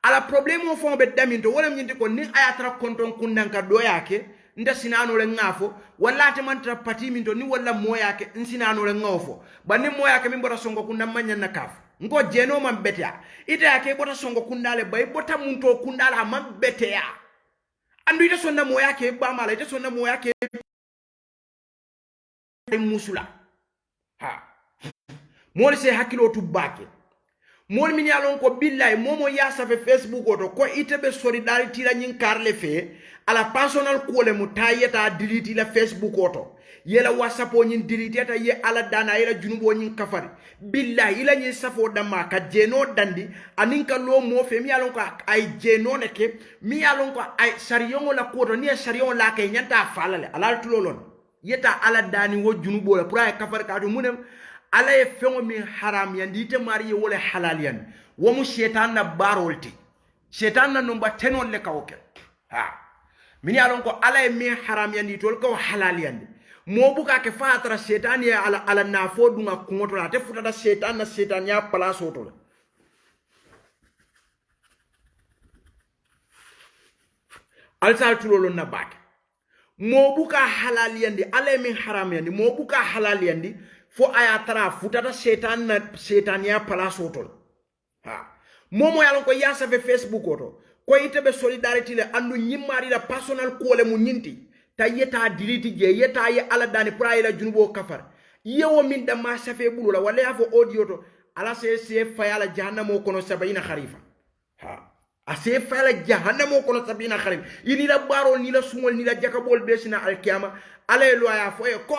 ala problème fo be daminto wala nyinti ko ni ayatra konton kundan ka do yake nda sinano le ngafo wala te mantra pati minto ni wala moya ke nsinano le ngofo banni moya ke min bota songo kunna manya na kaf ngo jeno man betea ita yake bota songo kundale bay bota munto kundala man betea andu ita sonna moya ke ba mala ita sonna moya ke musula ha mol se hakilo tubake mol min yalon ko billahi momo ya safe facebook oto ko itebe solidarity la nyin karle fe ala personal ko le mutayeta delete la facebook oto yela whatsapp o nyin delete ta ye ala dana yela junubo nyin kafari billahi ila nyin safo dama ka jeno dandi anin ka lo mo fe mi yalon ko ay jeno ne ke mi yalon ko ay sariyon la ko to ni sariyon la kay nyanta falale ala tulolon yeta ala dani wo junubo la pour ay kafari ka do munem ala ye fengo min haram yandi te mari wala halal yan wo mu shetan na barolti shetan na numba tenol le kawke ha min yalon ko ala ye min haram yandi tol ko halal yandi mo buka ke fatra shetan ya ala na fodunga kungoto la te futa shetan na shetan ya place oto alsal tulolo na bak mo buka halal yandi ala ye min haram yandi mo buka halal yandi fo ayatara futata setan ya place otol ha momo yalon ko ya safe facebook oto ko itebe solidarity le andu nyimmari la personal ko le mu nyinti ta yeta delete je yeta ye ala dani pra ila junubo kafar yewo min da ma safe bulula wala ya fo audio to ala se fayala jahannamo kono 70 kharifa ha ase fayala jahannamo kono 70 kharifa ini la baro ni la sumol ni la jakabol besina alkiyama ala lo ya fo e ko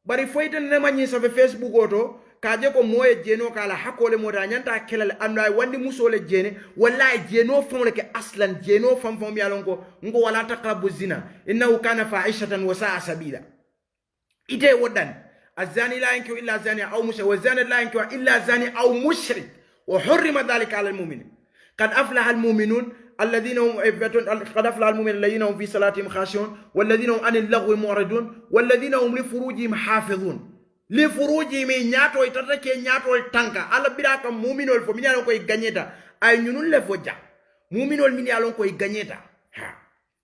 bari foyta nema nyi sa facebook oto kaje ko moye jeno kala hakole mota nyanta kelal andu ay wandi musole jene wallahi jeno famle ke aslan jeno fam yalon ko ngo wala taqrabu zina innahu kana fa'ishatan wa sa'a sabila ite wodan azani la yanku illa zani aw mushrik wa zani la yanku illa zani aw mushrik wa hurrima dhalika ala almu'minin qad aflaha almu'minun الذين هم قد أفلح المؤمنون الذين هم في صلاتهم خاشعون والذين هم عن اللغو معرضون والذين هم لفروجهم حافظون لفروجهم نياتو يتركي نياتو التانكا على بلاك مؤمنون فمن يالون كوي غانيتا أي نينون لفوجا مؤمنون من يالون كوي غانيتا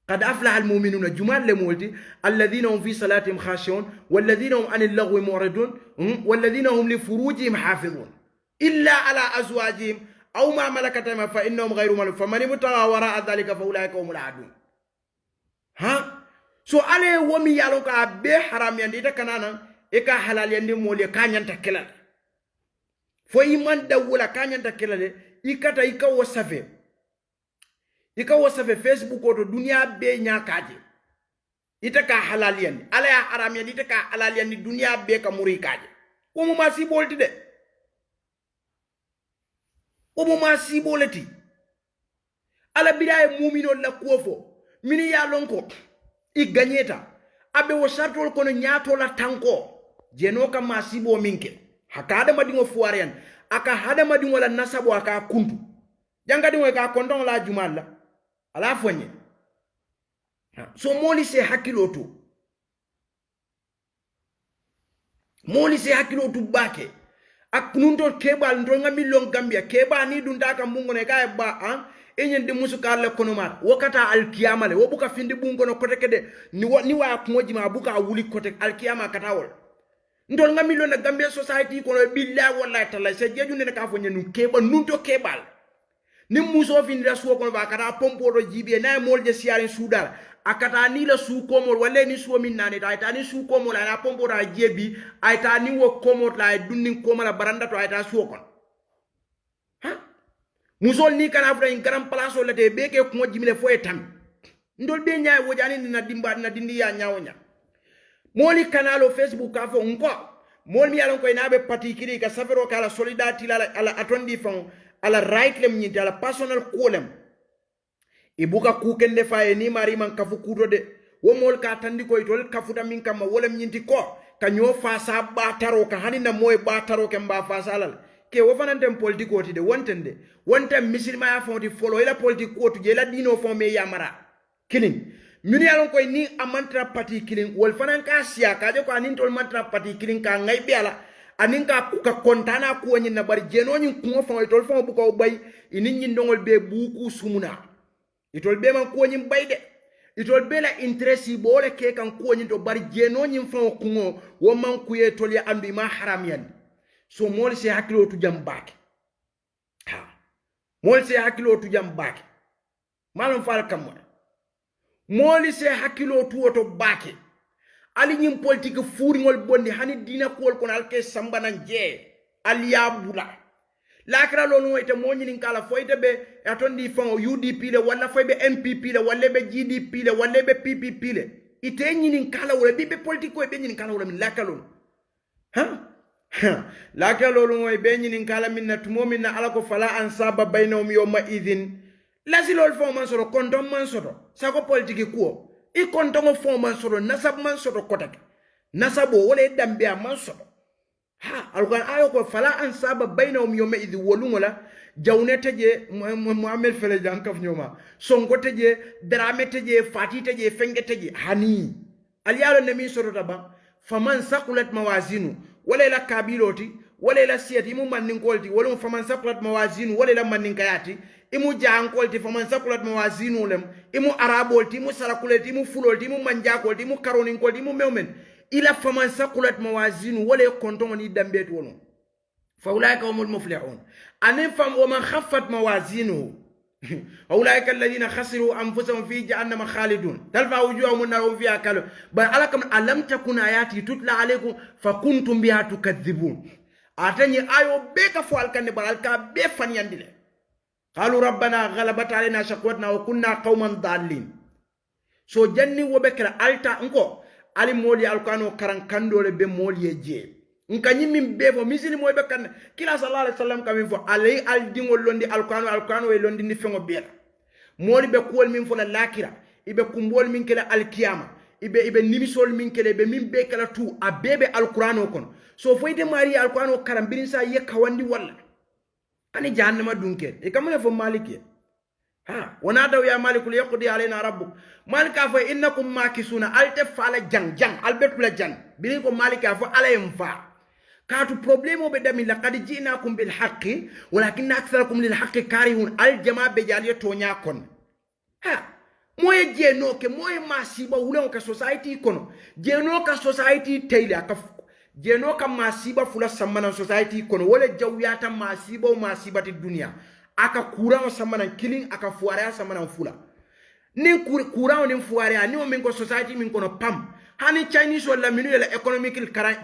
قد أفلح المؤمنون جمال لمولتي الذين هم في صلاتهم خاشعون والذين هم عن اللغو معرضون والذين هم لفروجهم حافظون إلا على أزواجهم أو ما ملكت أيمانهم فإنهم غير ملوك فمن ابتغى وراء ذلك فأولئك هم العادون ها so ale womi yalo ka be haram yandi ta kanana e ka halal yandi mole ka nyanta kelal fo iman dawula ka nyanta kelale ikata ikawo safe facebook oto dunia be nyakaje ita ka halal yandi ala ya haram yandi ita ka halal yandi dunia be ka muri kaje ko mo ma si bolti de omo ma siboleti ala bidaye mumino la kuofo mini ya lonko I ganyeta abe wo sartol kono nyaato la tanko jeno ka ma sibo minke hakada madingo fuarian aka hada madingo la nasabo aka kuntu janga dingo ka kondon la jumalla ala fonye so moli se hakilotu bake ak nunto kebal ndo nga million gambia keba ni dunta ka mungo ne kay ba an enyen de musu karle kono mar wakata al kiyama le wo buka findi bungo no kote kede ni wa ko jima buka wuli kote al kiyama katawol ndol nga million na gambia society ko billahi wallahi talla se jeju ne ka fo nyenu keba nunto kebal ni muso findira suwo kono ba kata pompo do jibe na molje siarin sudal akata ni la su komol wala ni su min nani ta ni su komol ana pompo da jebi ay ta ni wo komol la dunni komala baranda to ay ta su kon ha musol ni kana fra in garam place la te beke ko jimile fo etam ndol be nyaay wojani na dimba na dindi ya nyawonya moli kanalo facebook ka fo nko mol mi yalon ko inabe patikiri ka safero kala solidarity ala atondi fon ala right lem nyinti ala personal kolem ibuka kukende faye ni mari man kafu kudo de wo mol ka tandi ko itol kafuta min kam wolem nyinti ko ka nyo fa sa bataro ka hanina moy bataro ke mba fa salal ke wo fanantem politiko ti de wontende misilma ya fonti follow ila politiko to je la dino fon me yamara killing min yalon koy ni amantra parti killing wol fanan ka siya ka je ko anin tol mantra parti killing ka ngay be ala anin ka kontana ko nyin na bari jeno nyin ko fon itol fon bu ko bay inin nyin dongol be buku sumuna itol be man ko nyin bayde itol be la interesi bole ke kan ko nyin to bari jeno nyin fon ko wo man ku ye tol ya andu ma haram yan so mol se hakilo tu jambake ha mol se hakilo tu jambake malum fal kam moli se hakilo tu woto bake ali nyim politique fuuri ngol bondi hani dina ko kono alke sambana je aliya bula lakra lo no ite mo nyini kala foyde be atondi fon UDP le wala foybe MPP le wala be GDP le wala be PPP le ite nyini kala wala be politique ko be nyini kala wala min lakalo lakalo lo mo be nyini kala min natumo min ala ko fala ansaba bainahum yawma idhin lasilol fo man soro kontom man soro sako politique ko I kontongo fo man soro nasab man soro kotak nasabo wala dambe man soro ha alquran ayo ko fala ansaba bainahum yawma idh wolungola jawne teje muhammad fele jankaf nyoma songo teje drame teje fati teje fenge teje hani aliyalo ne min soro taba faman saqulat mawazinu wala la kabiloti wala la siyati mu mannin kolti wala faman saqulat mawazinu wala la mannin kayati imu jankolti faman sakulat mawazinu lem imu arabolti imu sarakuleti imu fulolti imu manjakolti imu karoninkolti imu mewmen ila faman sakulat mawazinu wala kontongo ni dambet wono faulaika humul muflihun anin fam wa man khaffat mawazinu faulaika alladhina khasiru anfusahum fi jahannama khalidun talfa wujuhum narhum fiha kal ba alakam alam takun ayati tutla alaykum fakuntum biha tukadhibun atani ayo beka fo alkande balka be fanyandile قالوا ربنا غلبت علينا شقوتنا وكنا قوما ضالين so janni wobe kala alta nko ali moli alkano karan kandole be moli je nka nyimim bebo misili moy be kan kila sallallahu alaihi wasallam kam fo alay al dingol londi alkano e londi ni fengo be moli be kol min fo la lakira ibe kumbol min kala alkiyama ibe nimisol min kala be min be kala tu abebe alqur'ano kon so foyde mari alkano karan birin sa ye kawandi walla ani jahannama dunken e kamune fo maliki ha wana daw ya malikul yaqdi alaina rabbuk malika fa innakum makisuna alte fala jang albetula jang bini ko malika fa alayim fa katu problemo be dami laqad ji'nakum bil haqqi walakin aktharakum lil haqqi karihun al jamaa be jaliyo to nyakon ha moye jeno ke moye masiba wulon ka society kono jeno ka society tayla ka jeno kam masiba fula samana society kono wala jawyata masiba ti dunia aka kurao samana killing aka fuara samana fula nin kurao nin fuara ni min ko society min kono pam hani chinese wala minu la economic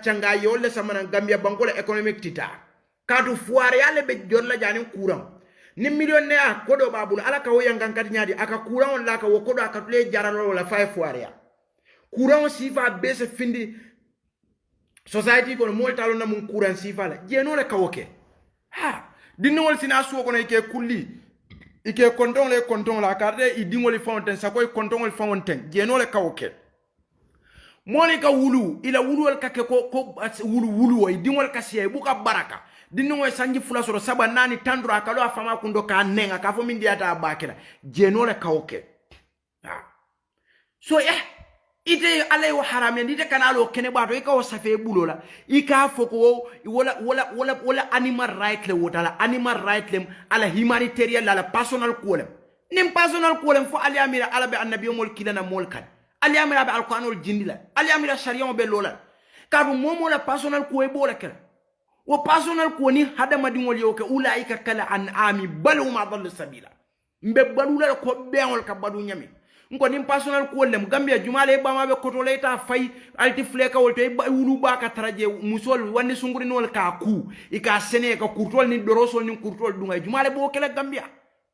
changa yolle samana gambia bangola economic tita kadu fuara yale be jorla jani kurao ni millionaire kodo babul ala ka woyangan kat nyaadi aka kurao la ka wokodo aka tule jaralo la fay fuara kurao sifa bese findi society kono mol talo na mun kuran sifala jeno le kawoke ha dinol sina suwo kono ike kulli ike konton la karde i dingoli fonten sakoy konton fonten jeno le kawoke moli ka wulu ila wulu el kake ko wulu i dingol kasiye buka baraka dinno sanji fula soro saba nani tandro akalo afama kundo ka nenga ka fo min diata bakira jeno le kawoke ha so ite alay wa haram ite kanalo kene bato ika wasafe bulola ika foko wala animal right le wotala animal right le ala humanitarian la personal kolem nim personal kolem fo ali amira ala be annabi mol kilana mol kan ali amira be alquranul jindila ali amira sharia be lola kadu momo la personal ko e bola kala wo personal ko ni hadama dingol yo ke ulaika kala an ami balu ma dal sabila mbe balula ko beengol ka badu nyami ngo nim personal ko lem gambia jumale ba ma be ko to leta fay alti fleka wol to wulu ba ka taraje musol wonni sunguri nol ka ku ika sene ka kurtol ni dorosol ni kurtol dunga jumale bo kala gambia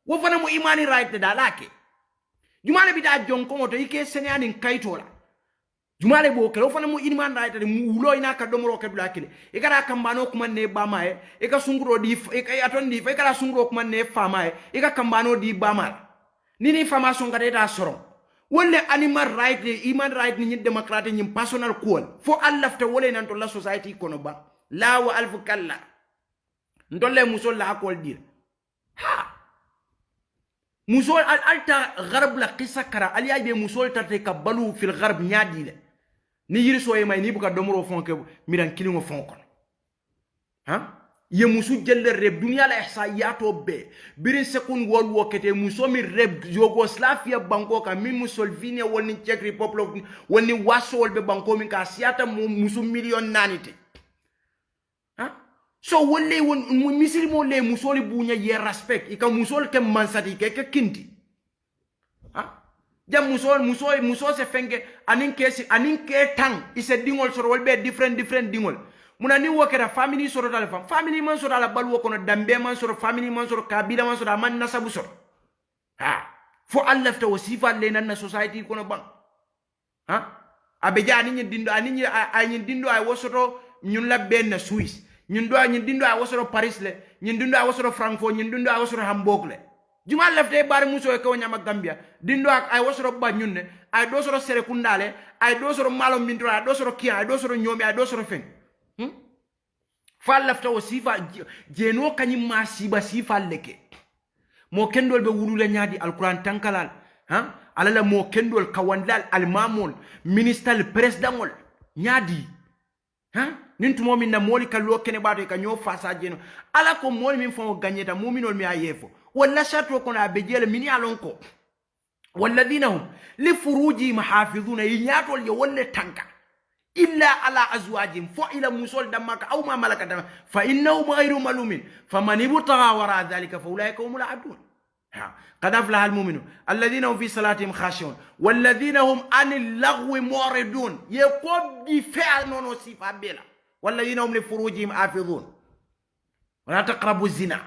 wo fana mo imani right da lake jumale bi da jonko to ike sene anin kaytola jumale bo kala wo fana mo imani right da mu wulo ina ka domoro ka dulakile ikara kambano kuma ne ba ma e ka sunguro di e ka aton di e kala sunguro kuma ne fama e ka kambano di ba ma ni information ka da soro wala animal right human right ni democratic ni personal call fo allafta wala nan to la society kono ba la wa alf kalla ndolle musol la akol dir ha musol al alta gharb la qissa kara ali ay be musol tarte ka balu fil gharb nyaadi le ni yiri so may ni buka domoro fon ke miran kilingo fon kono ha ye musu jelle reb dunya la ihsayato be birin sekun wol wokete muso mi reb Yugoslavia banko ka min Mussolini woni Czech Republic woni wasol be banko min ka siata musu million nanite ha so wolle won misilimo le musoli bunya ye respect ika musol ke mansati ke kinti ha jam musol se fenge anin ke tang ise dingol so wol be different dingol muna ni wokera family soro dal fam family man soro ala balwo kono dambe man soro family man soro kabila man soro man nasabu soro ha fo allafta wasifa le nan na society kono bang ha abeja ni dindo ani dindo ay wosoto ñun la ben Swiss ñun dindo ay wosoto Paris le ñun dindo ay wosoto Frankfurt ñun dindo ay wosoto Hamburg le juma lafte bar muso e ko nyama Gambia dindo ak ay wosoto ba ñun ne ay do soro sere kundale ay do soro malo mindro ay do soro kiya ay do soro ñomi ay do soro fen fa lafta wasifa jeno kany masiba sifa leke mo kendol be wulula nyaadi alquran tankalal ha alala mo kendol kawandal almamol minister presidentol nyaadi ha nintu momin na moli kallo kene bato ka nyo fasa jeno ala ko moli min fo gagneta mu'minol mi ayefo wala shatro kono abejele mini alonko walladhina hum li furuji mahafizuna yinyatol ye wolle tanka إلا على أزواجهم فإلى مسول دمك أو ما ملكت دمك فإنهم غير ملومين فمن ابتغى وراء ذلك فأولئك هم العادون قد أفلح المؤمنون الذين هم في صلاتهم خاشعون والذين هم عن اللغو معرضون يقوم بفعل نصيفا بلا والذين هم لفروجهم حافظون ولا تقربوا الزنا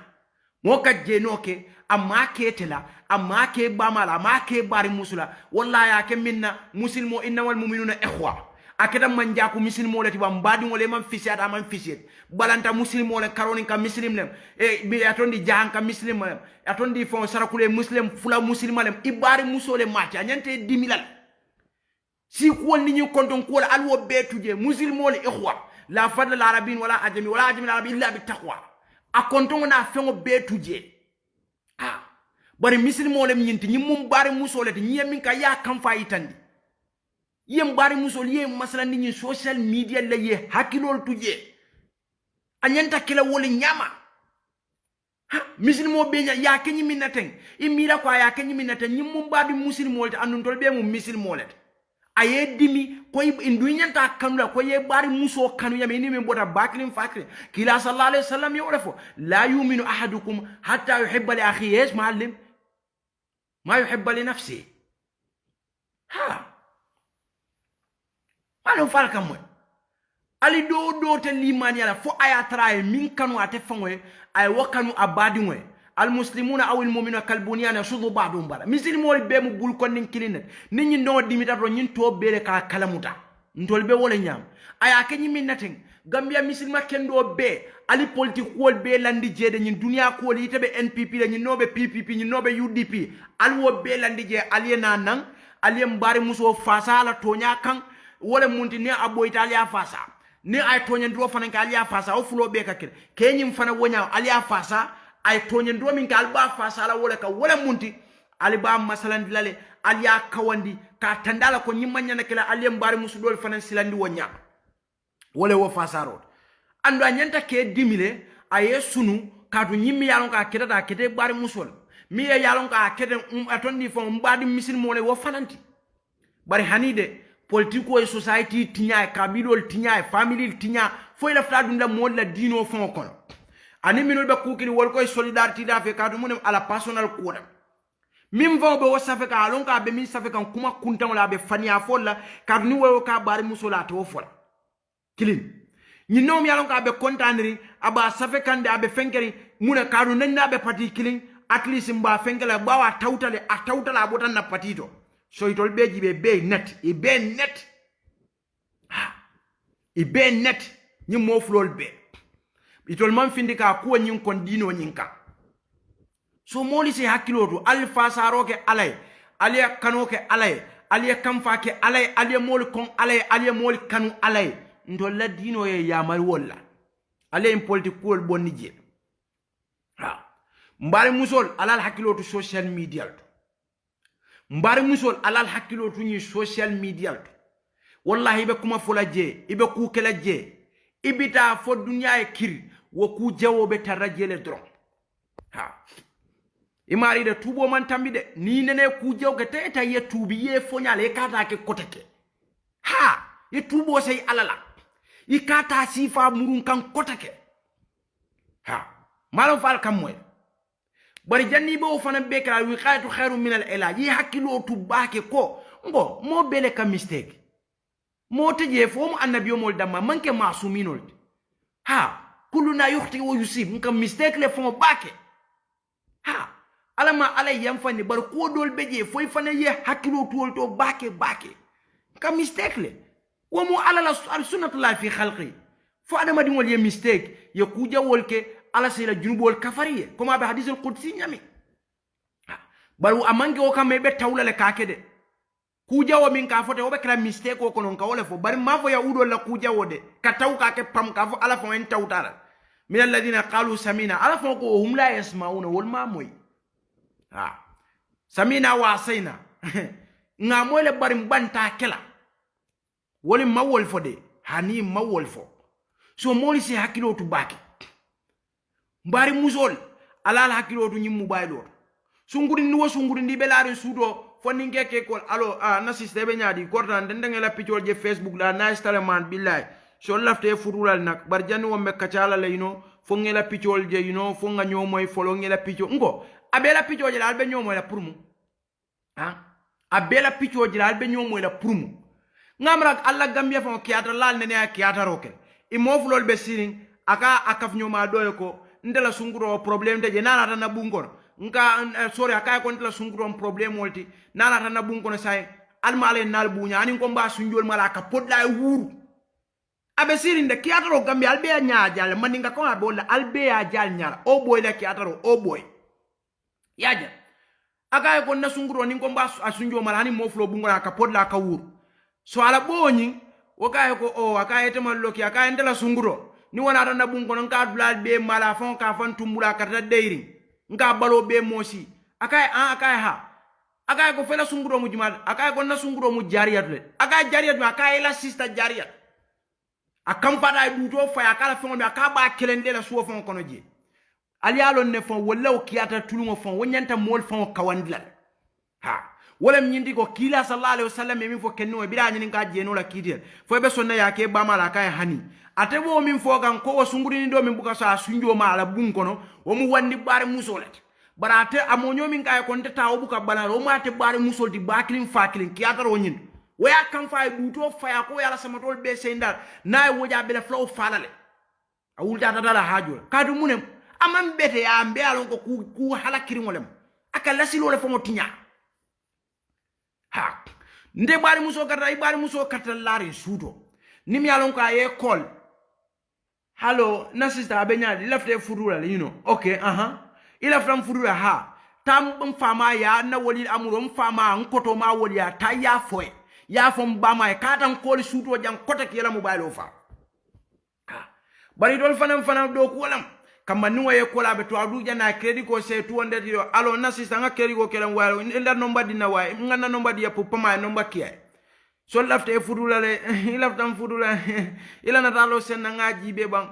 موكا جينوكي أما كيتلا أما كي بامالا أما كي باري مسلا والله يا كمنا مسلمو إنما المؤمنون إخوة akeda manjaku muslimo le tiba mbadi ngole man fisiat aman fisiat balanta muslimo le karoni ka muslim lem e bi atondi jahan ka muslim lem atondi fon sarakule muslim fula muslim lem ibari musole mati anyante dimilal si ko ni ñu konton ko alwo betuje muslimo le ikhwa la fadl al arabin wala ajami al arabi illa bit taqwa a konton na fengo betuje ah bari muslimo le ñinti ñi mum bari musole te ñi min ka ya kam fa itandi yem bari musol yem masala ni social media la ye hakilol tuje anyanta kila wole nyama ha muslimo be ya kenyi minaten imira kwa ya kenyi minaten nyum mbadi muslimo le andun tol be mu muslimo le aye dimi ko indu nyanta kanula ko ye bari muso kanu yame ni min bota bakrin fakri kila sallallahu alaihi wasallam yorefo la yu'minu ahadukum hatta yuhibba li akhihi ma yuhibba li nafsihi ha alo falka moy ali do te limani ala fo aya trae min kanu ate fanwe ay wakanu abadi moy al muslimuna aw al mu'minuna kalbuniyana yasuddu ba'dhum bala muslimol be mu bul kon nin kilin nit ñi no dimita do ñin to bele ka kalamuta ntol be wala ñam aya ke ñi min naten gambia muslima kendo be ali politique wol be landi jede ñin dunia ko li tebe npp la ñi nobe ppp ñi nobe udp al wo be landi je aliena nan aliem bari muso fasala tonya kan wala munti ne abo italia fasa ne ay tonyen do fanan ka alia fasa o fulo be ka kire kenyim fana wonya alia fasa ay tonyen do min ka alba fasa la wala ka wala munti ali ba masalan dilale ali ya kawandi ka tandala ko nyimanya na kila ali mbari musudol fanan silandi wonya wala wo fasaro ando anyanta ke dimile aye sunu kadu nyimmi yalon ka kedata kete bari musol mi ye yalon ka kete atondi fo mbadi misil mole wo fananti bari hanide politiko e society tinya e kabilol tinya e family tinya fo ila fladum la mod la dino fon kono ani minul be kukili wol koy solidarity da fe kadu munem ala personal ko mim va be wasafe ka alon ka be min safe kan kuma kuntan wala be fania folla kadu ni wo ka bari musola to fola kilin ni nom yalon ka be kontanri aba safe kan da be fenkeri muna kadu nan na be pati kilin at least mba fenkela bawa tawtale a tawtala botan na patito so itol beji be net e be net e be net ni mo flol be itol man findi ka ko nyin kon dino nyinka so moli se hakiloto alfa saroke alay aliya kanoke alay aliya kamfa ke alay aliya mol kon alay aliya mol kanu alay ndol la dino ye yamal wala alay political bonni je ha mbari musol alal hakiloto social media mbari musol alal hakiloto ni social media wallahi be kuma fola je ibe ku kala je ibita fo dunya e kiri wo ku jawo be tarajele dron ha imari de tubo man tambide ni nene ku jaw ke teta ye tubi ye fonyale kata ke koteke ha ye tubo sey alala ikata sifa murun kan koteke ha malo fal kamwe bari janni bo fana be kala wiqatu khairu min al ilaj yi hakilo tubake ko ngo mo bele ka mistake mo teje fo mo annabiyo mol damma manke masuminol ha kuluna yukhti wa yusib nka mistake le fo bake ha alama alay yam fani bar ko dol beje foy fana ye hakilo tuol to bake ka mistake le wa mo ala al sunnatu la fi khalqi fo adama dingol ye mistake ye kuja wolke ala sila junubol kafariye koma be hadithul qudsi nyami baru amange o kam be tawla le kakede kuja wo min ka fote wo be kala mistake ko konon ka wala fo bari ma fo ya udo la kuja wode ka taw ka ke pam ka fo ala fo en tawtala min alladhina qalu samina ala fo ko hum la yasmauna wal mamoy ha samina wa sayna ngamoy le bari mbanta kala woli mawol fo de hani mawol fo so moli si hakilo tu baki mbari musol alal hakilo tu nyim mobile sunguri ni wo sunguri ndi belare sudo fonni ngeke ko alo na systeme nyaadi korta ndenge la picture je Facebook la na installment billahi so lafte furulal nak bar janni wo mekka chala le fo ngela picture je fo nga nyomoy folo ngela picture ngo abela picture je la albe nyomoy la pour mu ha abela picture je la albe nyomoy la pour mu ngamrak alla gambia fo kiata lal nene ya kiata rokel imoflol be sirin aka akaf nyoma doyo ko ndela sunguro problem de nana tan bungono nka sorry aka ko ndela sunguro problem wolti nana tan bungono say almale nal bunya ani ko mba sunjol mala ka podla wuru abe sirin de kiataro gambi albe nyaajal maninga ko abola albe ya jal nyala o boy la kiataro o boy yaja aka ko na sunguro ni ko mba asunjo mala ani moflo bungono ka podla ka wuru so ala bonyi waka ko o aka etema loki aka ndela sunguro ni wana rana bungo nka dulal be mala fon ka fan tumbula karta deiri nka balo be mosi akay akay ko fela sunguro mu jumal akay ko na sunguro mu jariyat le akay jariyat ma akay la sister jariyat akam fada du to fa akala fon be akaba kelende la so fon kono ji ali alon ne fon wala o kiyata tulungo fon wonyanta mol fon kawandilal ha wala nyindi ko kila sallallahu alaihi wasallam mi fo kenno bira nyini ka jeno la kidir fo be sonna yake ba mala kay hani atebo min fogan ko o sunguri ni do min buka sa sunjo mala bun kono o mu wandi bare musolet barate amonyo min kay kon tata o buka bana o mate bare musol di bakilin fakilin kiyata ro nyin waya kan fay du to faya ko yala sama tol be sendal nay woja be la flow falale a wulta dala hajul kadu munem amam bete ya ambe alon ko ku halakiri molem aka lasilo le fomo tinya ha nde bare muso kata lari sudo nim yalon ko aye call hello na sister abenya lafte furura okay ila from furura ha tam fama ya na woli amuro fama nkoto ma woli ya ta ya foe ya fom bama e katan call sudo jang kota ki yala mobile ofa bari dol fanam do ko lam kamba nuwa ye kola be to adu jana credit ko se 200 yo alo na sista nga credit ko kelen wa ila nomba dina wa ngana nomba dia pour pama nomba kiya so lafte fudula le ilafta fudula ila na talo sen nga jibe bang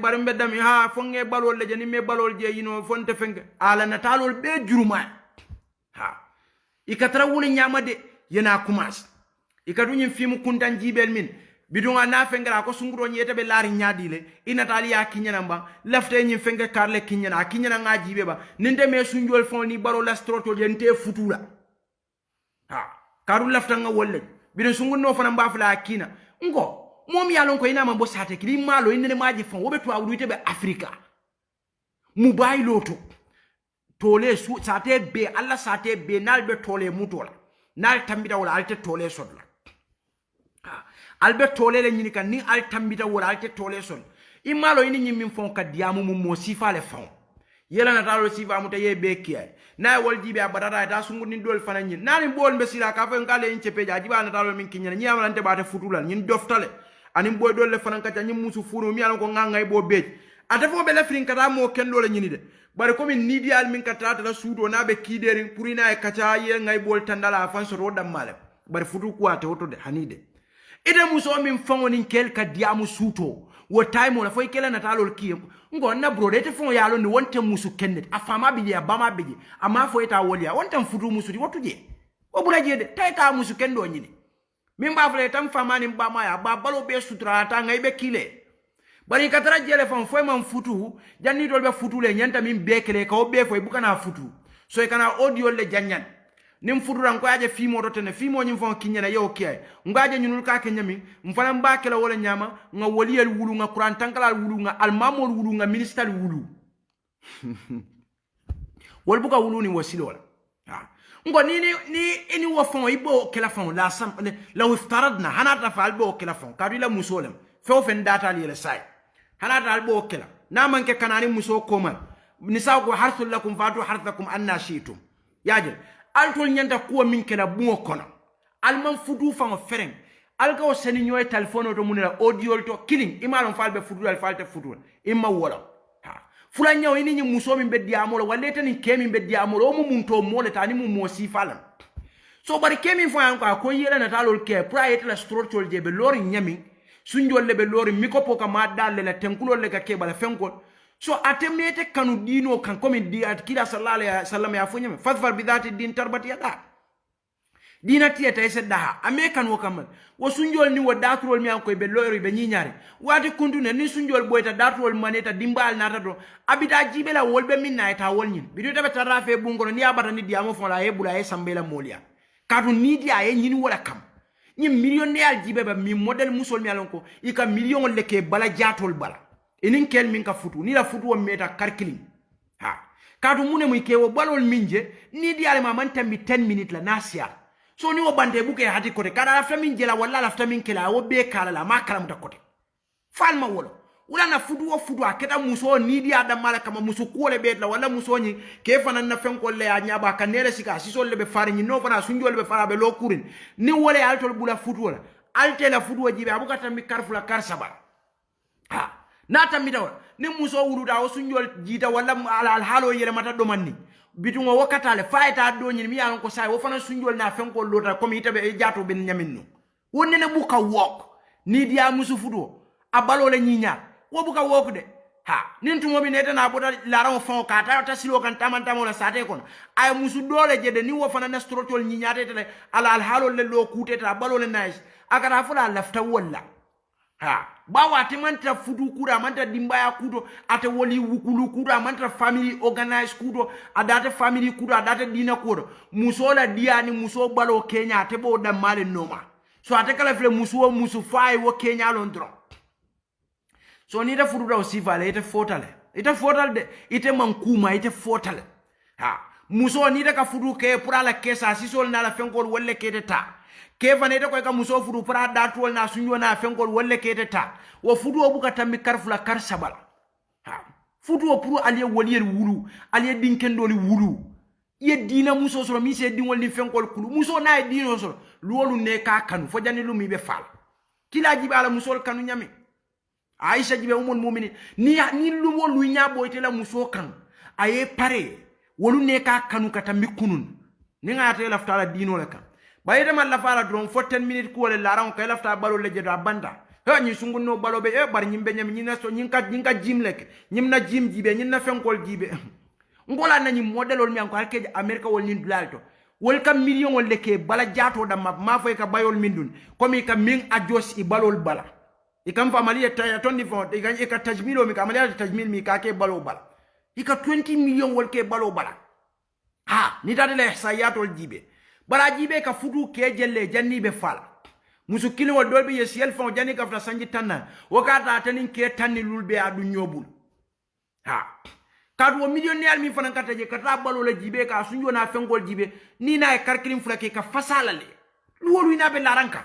bari mbeddami ha fonge balol le jani me balol je yino fonte fenge ala na talol be juruma ha ikatra wuli nyama de yena kumas ikatu nyim fimu kuntan jibel min bidunga na fengera ko sunguro nyete be lari nyadile ina tali ya kinyana mba lafte nyim fenge karle kinyana nga jibe ba ninde me sunjol fon ni baro la stroto yente futula ha karu lafta nga wolle bidun sungun no fana mbafla akina ngo mom yalon ko ina mambo sate kili malo inene maji fon wobe to awduite be Afrika mubai loto tole su sate be alla sate be nalbe tole mutola nal tambita wala alte tole sodla albe tole le nyini kan ni al tambita wala alte tole son imalo ini nyimmi fon ka diamu mo sifa le fon yela na talo sifa muta ye be kiya na wol jibe abadara da sungu ni dol fana nyin nani bol be sila ka fa ngale inche peja ajiba na talo min kinyana nyama lante bata futula nyin doftale anim boy dol le fana kata nyim musu furo mi alon ko ngangay bo beej atafo be le frin kata mo ken dole nyini de bare ko min nidi al min kata ta suudo na be kideri purina e kata ye ngay bol tandala fan so rodam male bare futu ko ate woto de hanide ide muso min fangoni kel ka diamu suto wo time na foy kela na talol kiyem ngo na bro de te fon yalo ni wonte musu kennet afama bi ya bama bi ama foy ta wolia wonte futu musu di wotu je o bula je de tay ka musu kendo nyini min ba fle tam fama ni ba ma ya ba balo be sutra ta ngai be kile bari katara jele fon foy man futu janni dol be futu le nyanta min be kele ka o be foy bukana futu so e kana audio le janyan nim fuduran ko aje fimo do tene fimo nyim fon kinyana yo kiay ngaje nyunul ka ke nyami mfana mbakela wala nyama nga woliyel wulu nga quran tankala wulu nga almamol wulu nga minister wulu wol buka wulu ni wasilola ngo ni wo fon ibo kela fon la sam la iftaradna hanata fa albo kela fon kadila musolem fo fen data li le sai hanata albo kela na manke kanani muso komal nisa ko harsul lakum fatu harthakum anna shitum yajel altol nyanda kuwa min kela bungo kono alman fudu fa fereng alga o seni nyoy telephone to munira audio to killing imalon falbe fudu al falte fudu imma wala ha fula nyaw ini nyi muso min be diamolo walle tan kemi be diamolo o mun to mole tani mu mo sifalam so bari kemi fo an ko yele na talol ke priate la structure je be lori nyami sunjol le be lori mikopo ka ma dalle la tenkulo le ka ke bala fenkol so atemete kanu dino kan komi di at kila sallallahu alaihi wasallam ya funyame fadfar bidati din tarbati yada dina tiyata esedda ame kan wokamal wo sunjol ni wo datrol mi an ko be lori be nyinyare wati kundune ni sunjol boyta datrol maneta dimbal nata do abida jibela wolbe minna eta wolnyin bido tabe tarafe bungono ni abata ni diamo fon la hebula e sambela molia kadu ni dia e nyini wala kam ni millionnaire jibe ba mi model musol mi alon ko ika million leke bala jatol bala enin kel min ka futu ni la futu o meta karkili ha kadu mune mu kewo balol minje ni di ale man tambi 10 minutes la nasia so ni o bande buke hati kote kada la flamin jela wala la flamin kela o be kala la makala muta kote falma wolo wala na futu o futu aketa muso ni di adam mala kama muso ko le be la wala muso ni ke fana na fen ko le ya nyaba kanere sika siso le be fari ni no fana sunjo le be fara be lo kurin ni wole altol bula futu wala alte la futu o jibe abuka tambi karfula karsaba ha nata mitaw ni muso wuluda o sunjol jita wala al halo yele mata do manni bitungo wakatale fayta do nyi mi yan ko say wo fana sunjol na fen ko lota comme itabe e jato ben nyaminno wonne ne buka wok ni dia musu fudo abalo le nyinya wo buka wok de ha nintu mo bi neta na bota la ran fon ka ta silo kan tamanta mo la sate kono ay musu dole jede ni wo fana na strotol nyinya tete al halo le lo kuteta abalo le nice akara fula lafta walla ha bawa timanta fudu kura manta dimbaya kudo ate woli wukulu kura manta family organize kudo adate family kudo adate dina kudo musola diani muso balo Kenya ate bo da male noma so ate kala fle musu fai wo Kenya londro so ni da fudu da osivale ite fotale de ite mankuma ite fotale ha muso ni da ka fudu ke pura la kesa sisol na la fenkol wolle kete ta keva ne ko ka muso fudu para datol na sunyo na fenkol wolle kete ta wo fudu obuka tammi karfula kar sabal ha fudu o puru aliye woliyer wulu aliye dinkendoli wulu ye dina muso so mi se dingol ni fenkol kulu muso na e dino so lolu ne ka kanu fo jani lu mi be fal kila jibe ala muso kanu nyami Aisha jibe umul mu'minin ni lumo lu nya boyte la muso kan aye pare wolu ne ka kanu kata mikunun ni nga ta lafta la dino la kan bayde man la fala dron fo 10 minutes ko le laran ko lafta balo le jedo banda ha ni sungu no balo be bar nyimbe nyam nyina so nyinka jimlek nyimna jim jibe nyina fenkol jibe ngola nani modelol mi anko alkeje america wol nin dulalto wol kam million wol leke bala jato da ma fay ka bayol mindun komi ka min adjos i balol bala i kam famali ta tondi fon i ka tajmilo mi ka amali tajmil mi ka ke balo bala i ka 20 million wol ke balo bala ha ni tade le ihsayatol jibe bala jibe ka fudu ke jelle janni be fala musu kili wol dolbe yesiel fon janni ka fta sanji tanna wakata tanin ke tanni lulbe adu nyobul ha kadu wo millionnaire mi fanan kata je kata balo la jibe ka sunjo na fengol jibe ni na e karkilim fulake ka fasala le luwolu ina be laranka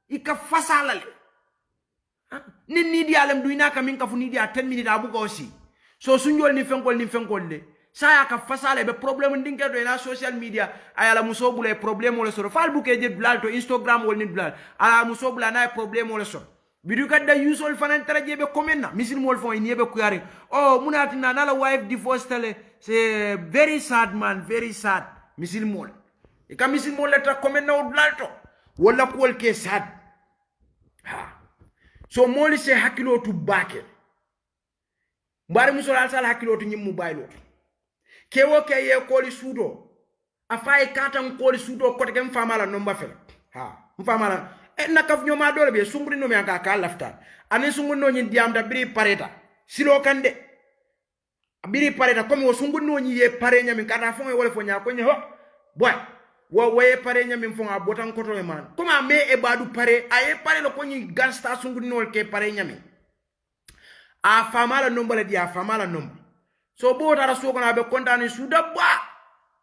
i ka fasala le ni di alam duina ka min ka fu ni di a 10 minutes abu ko si so sunjol ni fengol le saya ka fasala be problem ndinke do na social media ayala muso bula problem wala so fal buke je blal to Instagram wala ni blal ala muso bula na problem wala so bidu kadda yusol fanan taraje be commenna misil mol fon ni be kuyare oh munatina nala wife divorce tele c'est very sad man very sad misil mol e kam misil mol ta commenna o blalto wala ko ke sad ha so moli se hakilo tu bake mbari musol alsal hakilo tu nyimmu baylo kewo ke ye koli sudo afay katan koli sudo ko te gem famala no mbafel ha mfamala na kaf nyoma dole be sumbri no me aka ka lafta ani sungu no nyi diam da biri pareta silo kande biri pareta comme wo sungu no nyi ye pare nyami kata fon e wala fo nya ko nyi ho boy wo ye pare nyami fon a botan koto e man kuma me e badu pare aye pare lo ko nyi gangsta sungu no ke pare nyami a famala nomba le dia famala nomba so bo tara so kona be kontani suda ba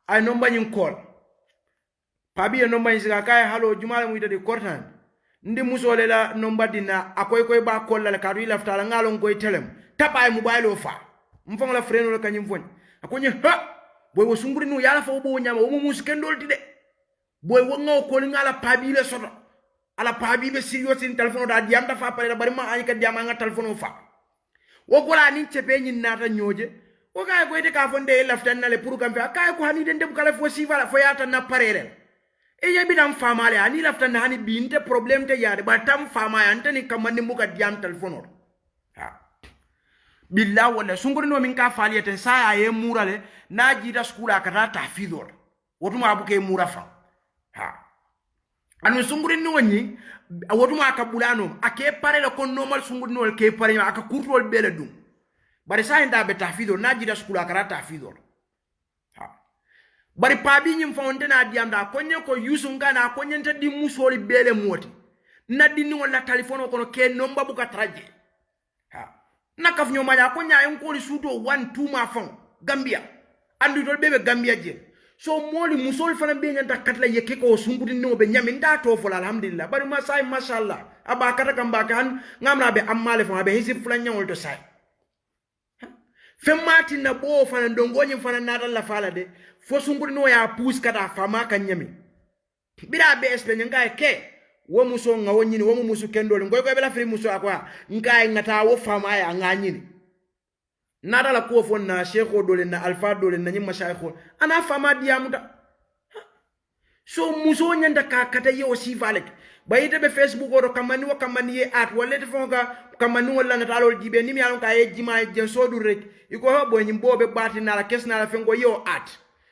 ay nomba nyin kol pabi e nomba nyi sika kay halo jumala mu ide kortan ndi musole la nomba dina akoy koy ba kolla le kadu lafta la ngalon koy telem tapay mobile fa mfong la freno la kanyim fon akonye ha boy wo sunguri no yala fa bo nyama wo musu kendol ti de boy wo ngaw ko ngala pabi le soto ala pabi be serious in telephone da diam da fa pare la bari ma ay ka diam nga telephone fa wo gola ni cepe nyin nata nyoje wo kay koy de ka fonde lafta na le pour kam fa kay ko hani den dem kala fo sifa fo yata na parere eye bidam famale ani lafta na hani binte problem te yade ba tam fama ante ni kamani muka diam telephone ha billa wala sunguri no min ka faliyete sa aye murale na jida skula kata tafidor wotuma abuke mura fa ha anu sunguri no ni wotuma akabulano ake pare le kon normal sunguri no ke pare aka kurtol bele dum bari sa inda be tafidor na jida skula kata tafidor bari pabi nyim fonde na diamda konye ko yusunga na konye nta di musoli bele moti na di ni wala telephone ko ke nomba buka traje ha na kaf nyoma nya konya en ko li suto 1 2 ma fon Gambia andu dol bebe Gambia je so moli musol fana be nyanta katla yeke ko sunguti no be nyami nda to fola alhamdulillah bari ma sai mashallah aba kata kamba kan ngamna be amale fon be hisib flan nyawol to sai femati na bo fana ndongonyi fana na dalla fala de fo sunguri no ya pus kata fama kan nyami bira be espenya ngai ke wo muso ngawo nyini wo muso kendol ngoy ko be la fri muso akwa ngai ngata wo fama ya nganyini na dalla ko fon na shekho dole na alfa dole na nyima shaykho ana fama diamuta so muso nyanda ka kata yo si valek bayite be Facebook oro kamani wo kamani ye at wala te fonga kamani wala na talol jibe ni mi alon ka ye jima je sodu rek iko hobo nyimbo be bati na la kesna la fengo yo at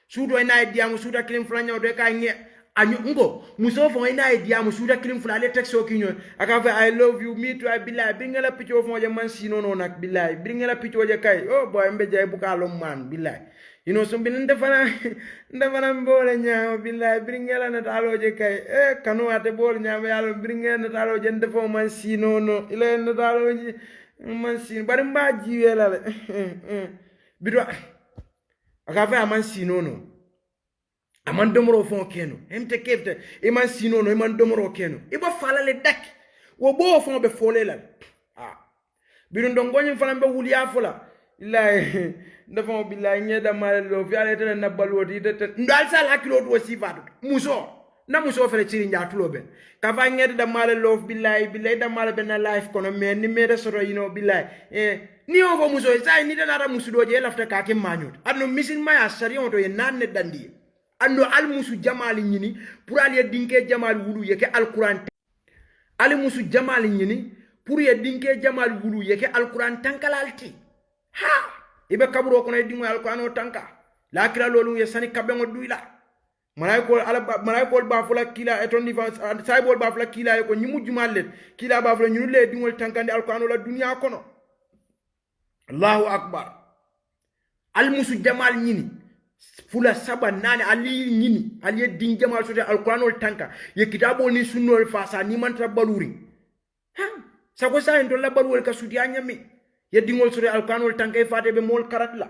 sudo ina diamu suda kilim fulanya de ka nye anyu ngo muso fo ina diamu suda kilim fulale texo kinyo aka fa I love you me too I billahi bringela picture fo je man sino no nak billahi bringela picture je kay oh boy mbe jay buka lo man billahi you know so bin ndefana mbole nyaama billahi bringela na taloje kay kanu ate bol nyaama yalla bringela na taloje ndefo man sino no ile na taloje man sino bari mba jiwela le bidwa aka fa man sino no aman domoro fon keno emte kefte e man sino no e man domoro keno e bo fala le dak wo bo fon be fole la bidu ndongonyi fana be wuli afula illahi ndafo billahi nyeda male lo fi ale tan na balwoti te ndal sal hakilo do sifatu muso na muso fele ciri njatulo ben ka fa ngede da mala love billahi da mala ben na life kono me ni me soro billahi ni o fo muso sai ni da na musu doje lafta ka ke mañot adno misil maya sarion to ye nanne dandi ando al musu jamali ñini pour ali dinke jamal wulu yeke alquran ali musu jamali ñini pour ye dinke jamal wulu yeke alquran tankalalti ha ibe kaburo kono dingo alquran o tanka la kira lolu ye sani kabengo duila malaikol ba fula kila eton ni saibol ba fula kila ko nyimu jumalle kila ba fula nyule dingol tankande alquran la dunya kono Allahu akbar al musu jamal ñini fula saba nane ali ñini ali din jamal sote alquranol tanka ye kitabo ni sunnol fasa ni mantra baluri ha sako sa en la balwol ka sudi anyami ye dingol sote alquranol tanka e fate be mol karat la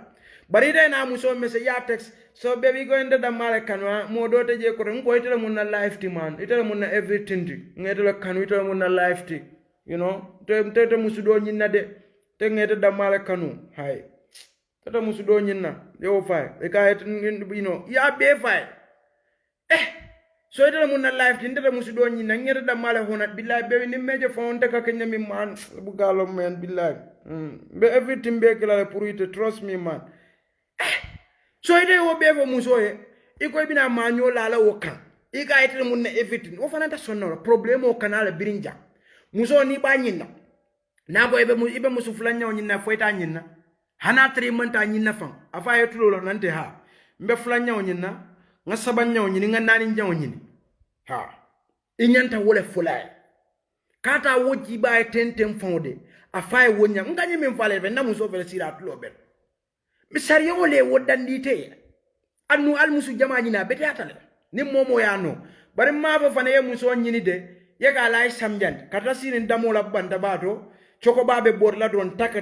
bari de na muso mese ya text so baby go ende da male kanwa mo do te je ko ko itele mun na life ti man itele mun na everything ti ngedele kanu itele mun na life ti te musu do ñinna de te ngede da male kanu hay tata musu do ñinna yo fay e ka et ya be fay so itele mun na life ti ndete musu do ñinna ngede da male honat billahi be ni meje fonte ka kenya mi man bu galo men billahi be everything be kala pour it trust me man so ide wo be fo muso ye iko bina manyo lala wo kan ika itele mun na everything wo fana ta sonno problème o kanala birinja muso ni ba ñinna na bo ibe musu fulanya ñinna foita ñinna hana trimanta ñinna fam afa yetulo lo nante ha mbe fulanya ñinna nga sabanya ñini nga nani njaw ñini ha inyanta wole fulay kata woji ba tentem fonde afa wonya ngani min fale be na muso fele sira tulo ben mi sariyo wole wodandite annu almusu jama ñina beti atale ni momo ya no bari ma fa fane ye muso ñini de ye ga lay samjant kata sinin damola banda bato choko babe borla don tak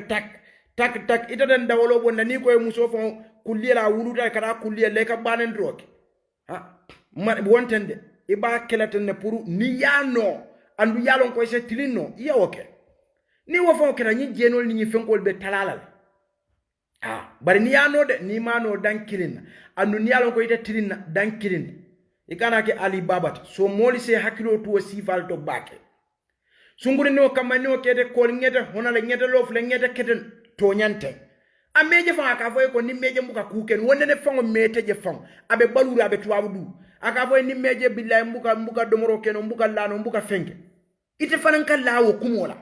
ita den dawolo bonna ni koy muso fo kullira wuluta kara kulliya le ka banen droke ha ma wontende iba kelaten ne pour ni yano andu yalon koy se tilino iya oke ni wo fo kera ni jenol ni fenkol be talalal bari ni yano de ni mano dan kilin andu ni yalon koy te tilina dan kilin ikana ke ali babat so moli se hakilo to sifal to bake sunguri no kamano kede kol ngete honale ngete lof le ngete keten to nyante ameje fa ka foy ko ni meje mbuka kuken wonde ne fango meteje fang abe baluru abe tuwawdu aka foy ni meje billahi mbuka domoro keno mbuka lano mbuka fenke ite fanan kan lawo kumola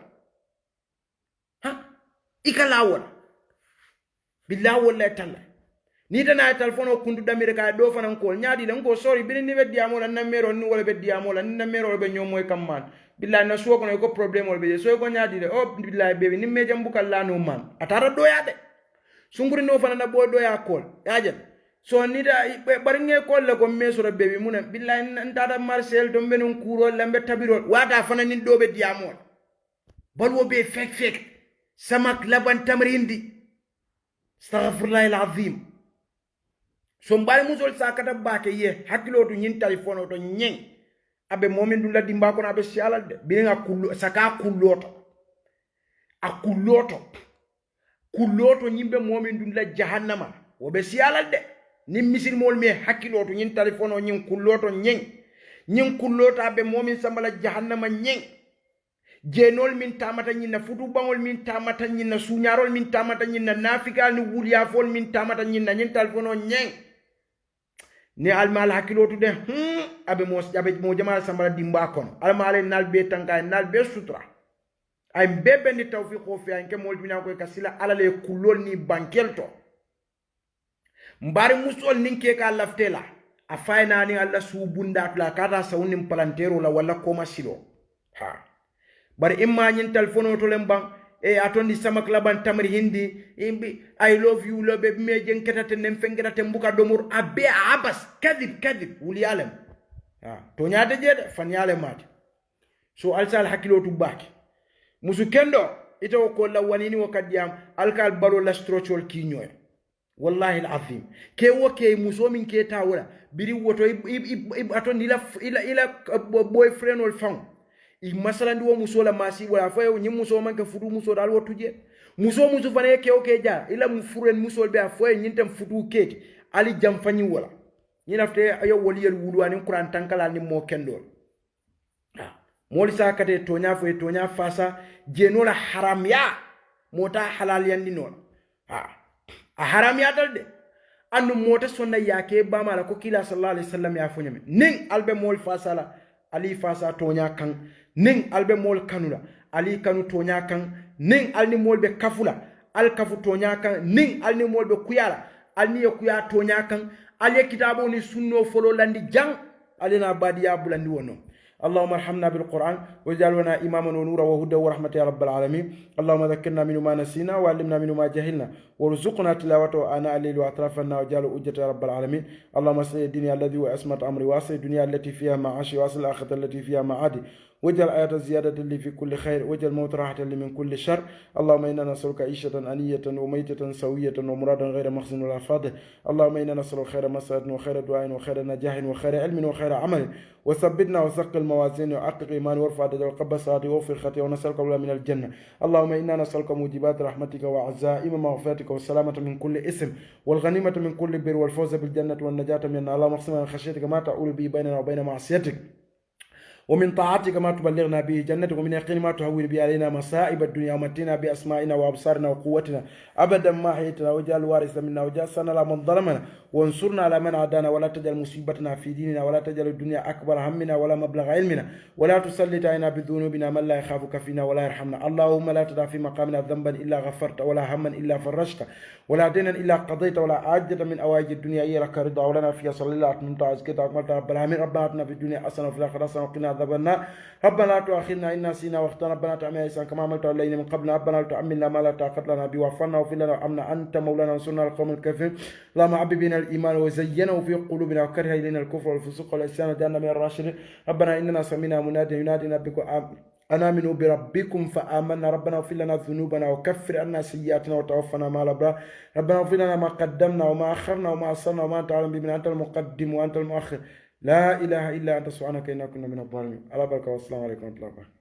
ha ikalawo billahi wallahi talla ni dana telefono kundu damire ka do fanan ko nyaadi den ko sorry bin ni weddi amola na mero ni wala beddi amola ni na mero be nyomoy kamman billahi na suwo ko problem wala be so ko nyaadi de o billahi be ni meje mbuka lano man atara do ya de sunguri no fanan na bo do ya kol yaje so ni da bari nge kol le ko mesoro be mun billahi ndada marcel do benun kuro lambe tabiro wata fanan ni do be diamol balwo be fek samak laban tamrindi astaghfirullah alazim so mbari musol sakata bake ye hakilo to nyin telephone to nyen abe momin dula dimba ko abe sialal de bi nga kullo saka kulloto nyimbe momin dula jahannama wo be sialal de ni misil mol me hakilo to nyin telephone nyin kulloto abe momin sambala jahannama nyen jenol min tamata nyina futu bangol min tamata nyina sunyarol min tamata nyina nafikal ni wuliya fol min tamata nyina nyin telephone nyen ni almal hakilotu de abe mo jamal sambala dimba kon almal nal be tanka nal be sutra ay bebe ni tawfiq fi an ke mol mina ko kasila alale kulol ni bankelto mbari musol ninke ka laftela afayna ni alla subunda la kata sawnim palantero la wala koma silo ha bari imma nyin telefono to lembang atondi samak laban tamri hindi imbi I love you lo be meje nketate nem fengete mbuka domur abe abas kadib wuli alam to nyaade jede fan yale mate so alsal hakilotu baki musu kendo ito ko lawanini wakadiyam alkal baro la strochol kinyoy wallahi alazim ke woke muso min ke tawula biri woto atondi ila boyfriend ol fang masalandi wo muso la masi wala fa nyi muso man ka fudu muso dal wotuje muso fane ke o ke ja ila mu furen muso be a fo nyintem fudu keke ali jam fanyi wala ni nafte ayo waliyal wulu ani Qur'an tankala ni mo kendol moli sa kate tonya fo tonya fasa jenola haram ya mota halal yandi non a haram ya dalde andu mota sonna yake ba mala ko kila sallallahu alaihi wasallam ya fonyame ning albe mol fasala ali fasa tonya kan ning albe mol kanula ali kanu tonya kan ning alni mol be kafula al kafu tonya kan ning alni mol be kuyala alni kuya tonya kan ali kitabo ni sunno folo landi jang alina badiya bulandi wono اللهم ارحمنا بالقرآن واجعلنا إماما ونورا وهدى ورحمة يا رب العالمين اللهم ذكرنا منه ما نسينا وعلمنا منه ما جهلنا وارزقنا تلاوته آناء الليل وأطراف النهار واجعله حجة يا رب العالمين اللهم اصلح الدنيا الذي وأسمت أمري واصل الدنيا التي فيها معاشي واصل الآخرة التي فيها معادي واجعل آية زيادة لي في كل خير واجعل الموت راحة لي من كل شر اللهم إنا نسألك عيشة أنية وميتة سوية ومرادا غير مخزن ولا فاضح اللهم إنا نسألك خير مسألة وخير دعاء وخير نجاح وخير علم وخير عمل وثبتنا وثقل الموازين وعقق إيمان وارفع درجة وقبل صلاة ووفر خطيئة ونسألك أولى من الجنة اللهم إنا نسألك موجبات رحمتك وعزائم مغفرتك والسلامة من كل اسم والغنيمة من كل بر والفوز بالجنة والنجاة من النار اللهم اقسم من خشيتك ما تحول به بيننا وبين معصيتك ومن طاعتك ما تبلغنا به جنتك ومن يقين ما تهون به علينا مصائب الدنيا ومتنا بأسمائنا وأبصارنا وقوتنا أبدا ما حيتنا وجعل الوارث منا وجعل سنا على من ظلمنا وانصرنا على من عادانا ولا تجعل مصيبتنا في ديننا ولا تجعل الدنيا أكبر همنا ولا مبلغ علمنا ولا تسلط علينا بذنوبنا من لا يخافك فينا ولا يرحمنا اللهم لا تدع في مقامنا ذنبا إلا غفرت ولا هما إلا فرجت ولا دينا إلا قضيت ولا عاجة من أواجه الدنيا إياك رضا ولنا فيها صلى الله عليه وسلم أكملت رب العالمين ربنا آتنا في الدنيا حسنة وفي الآخرة حسنة وقنا عذاب النار ربنا لا تؤاخذنا إن نسينا واخطأنا ربنا تعمل إحسان كما عملت علينا من قبل ربنا لا تحملنا ما لا طاقة لنا به واعف عنا واغفر لنا وارحمنا أنت مولانا وانصرنا على القوم الكافرين اللهم حبب بنا الإيمان وزينه في قلوبنا وكره إلينا الكفر والفسوق والعصيان وجعلنا من الراشدين ربنا إننا سمعنا مناديا ينادي بكم أنا آمنوا بربكم فآمنا ربنا اغفر لنا ذنوبنا وكفر عنا سيئاتنا وتوفنا مع الأبرار ربنا اغفر لنا ما قدمنا وما أخرنا وما أسررنا وما أنت أعلم بنا أنت المقدم وأنت المؤخر لا إله إلا أنت سبحانك إنا كنا من الظالمين على بركة والسلام عليكم ورحمة الله وبركاته.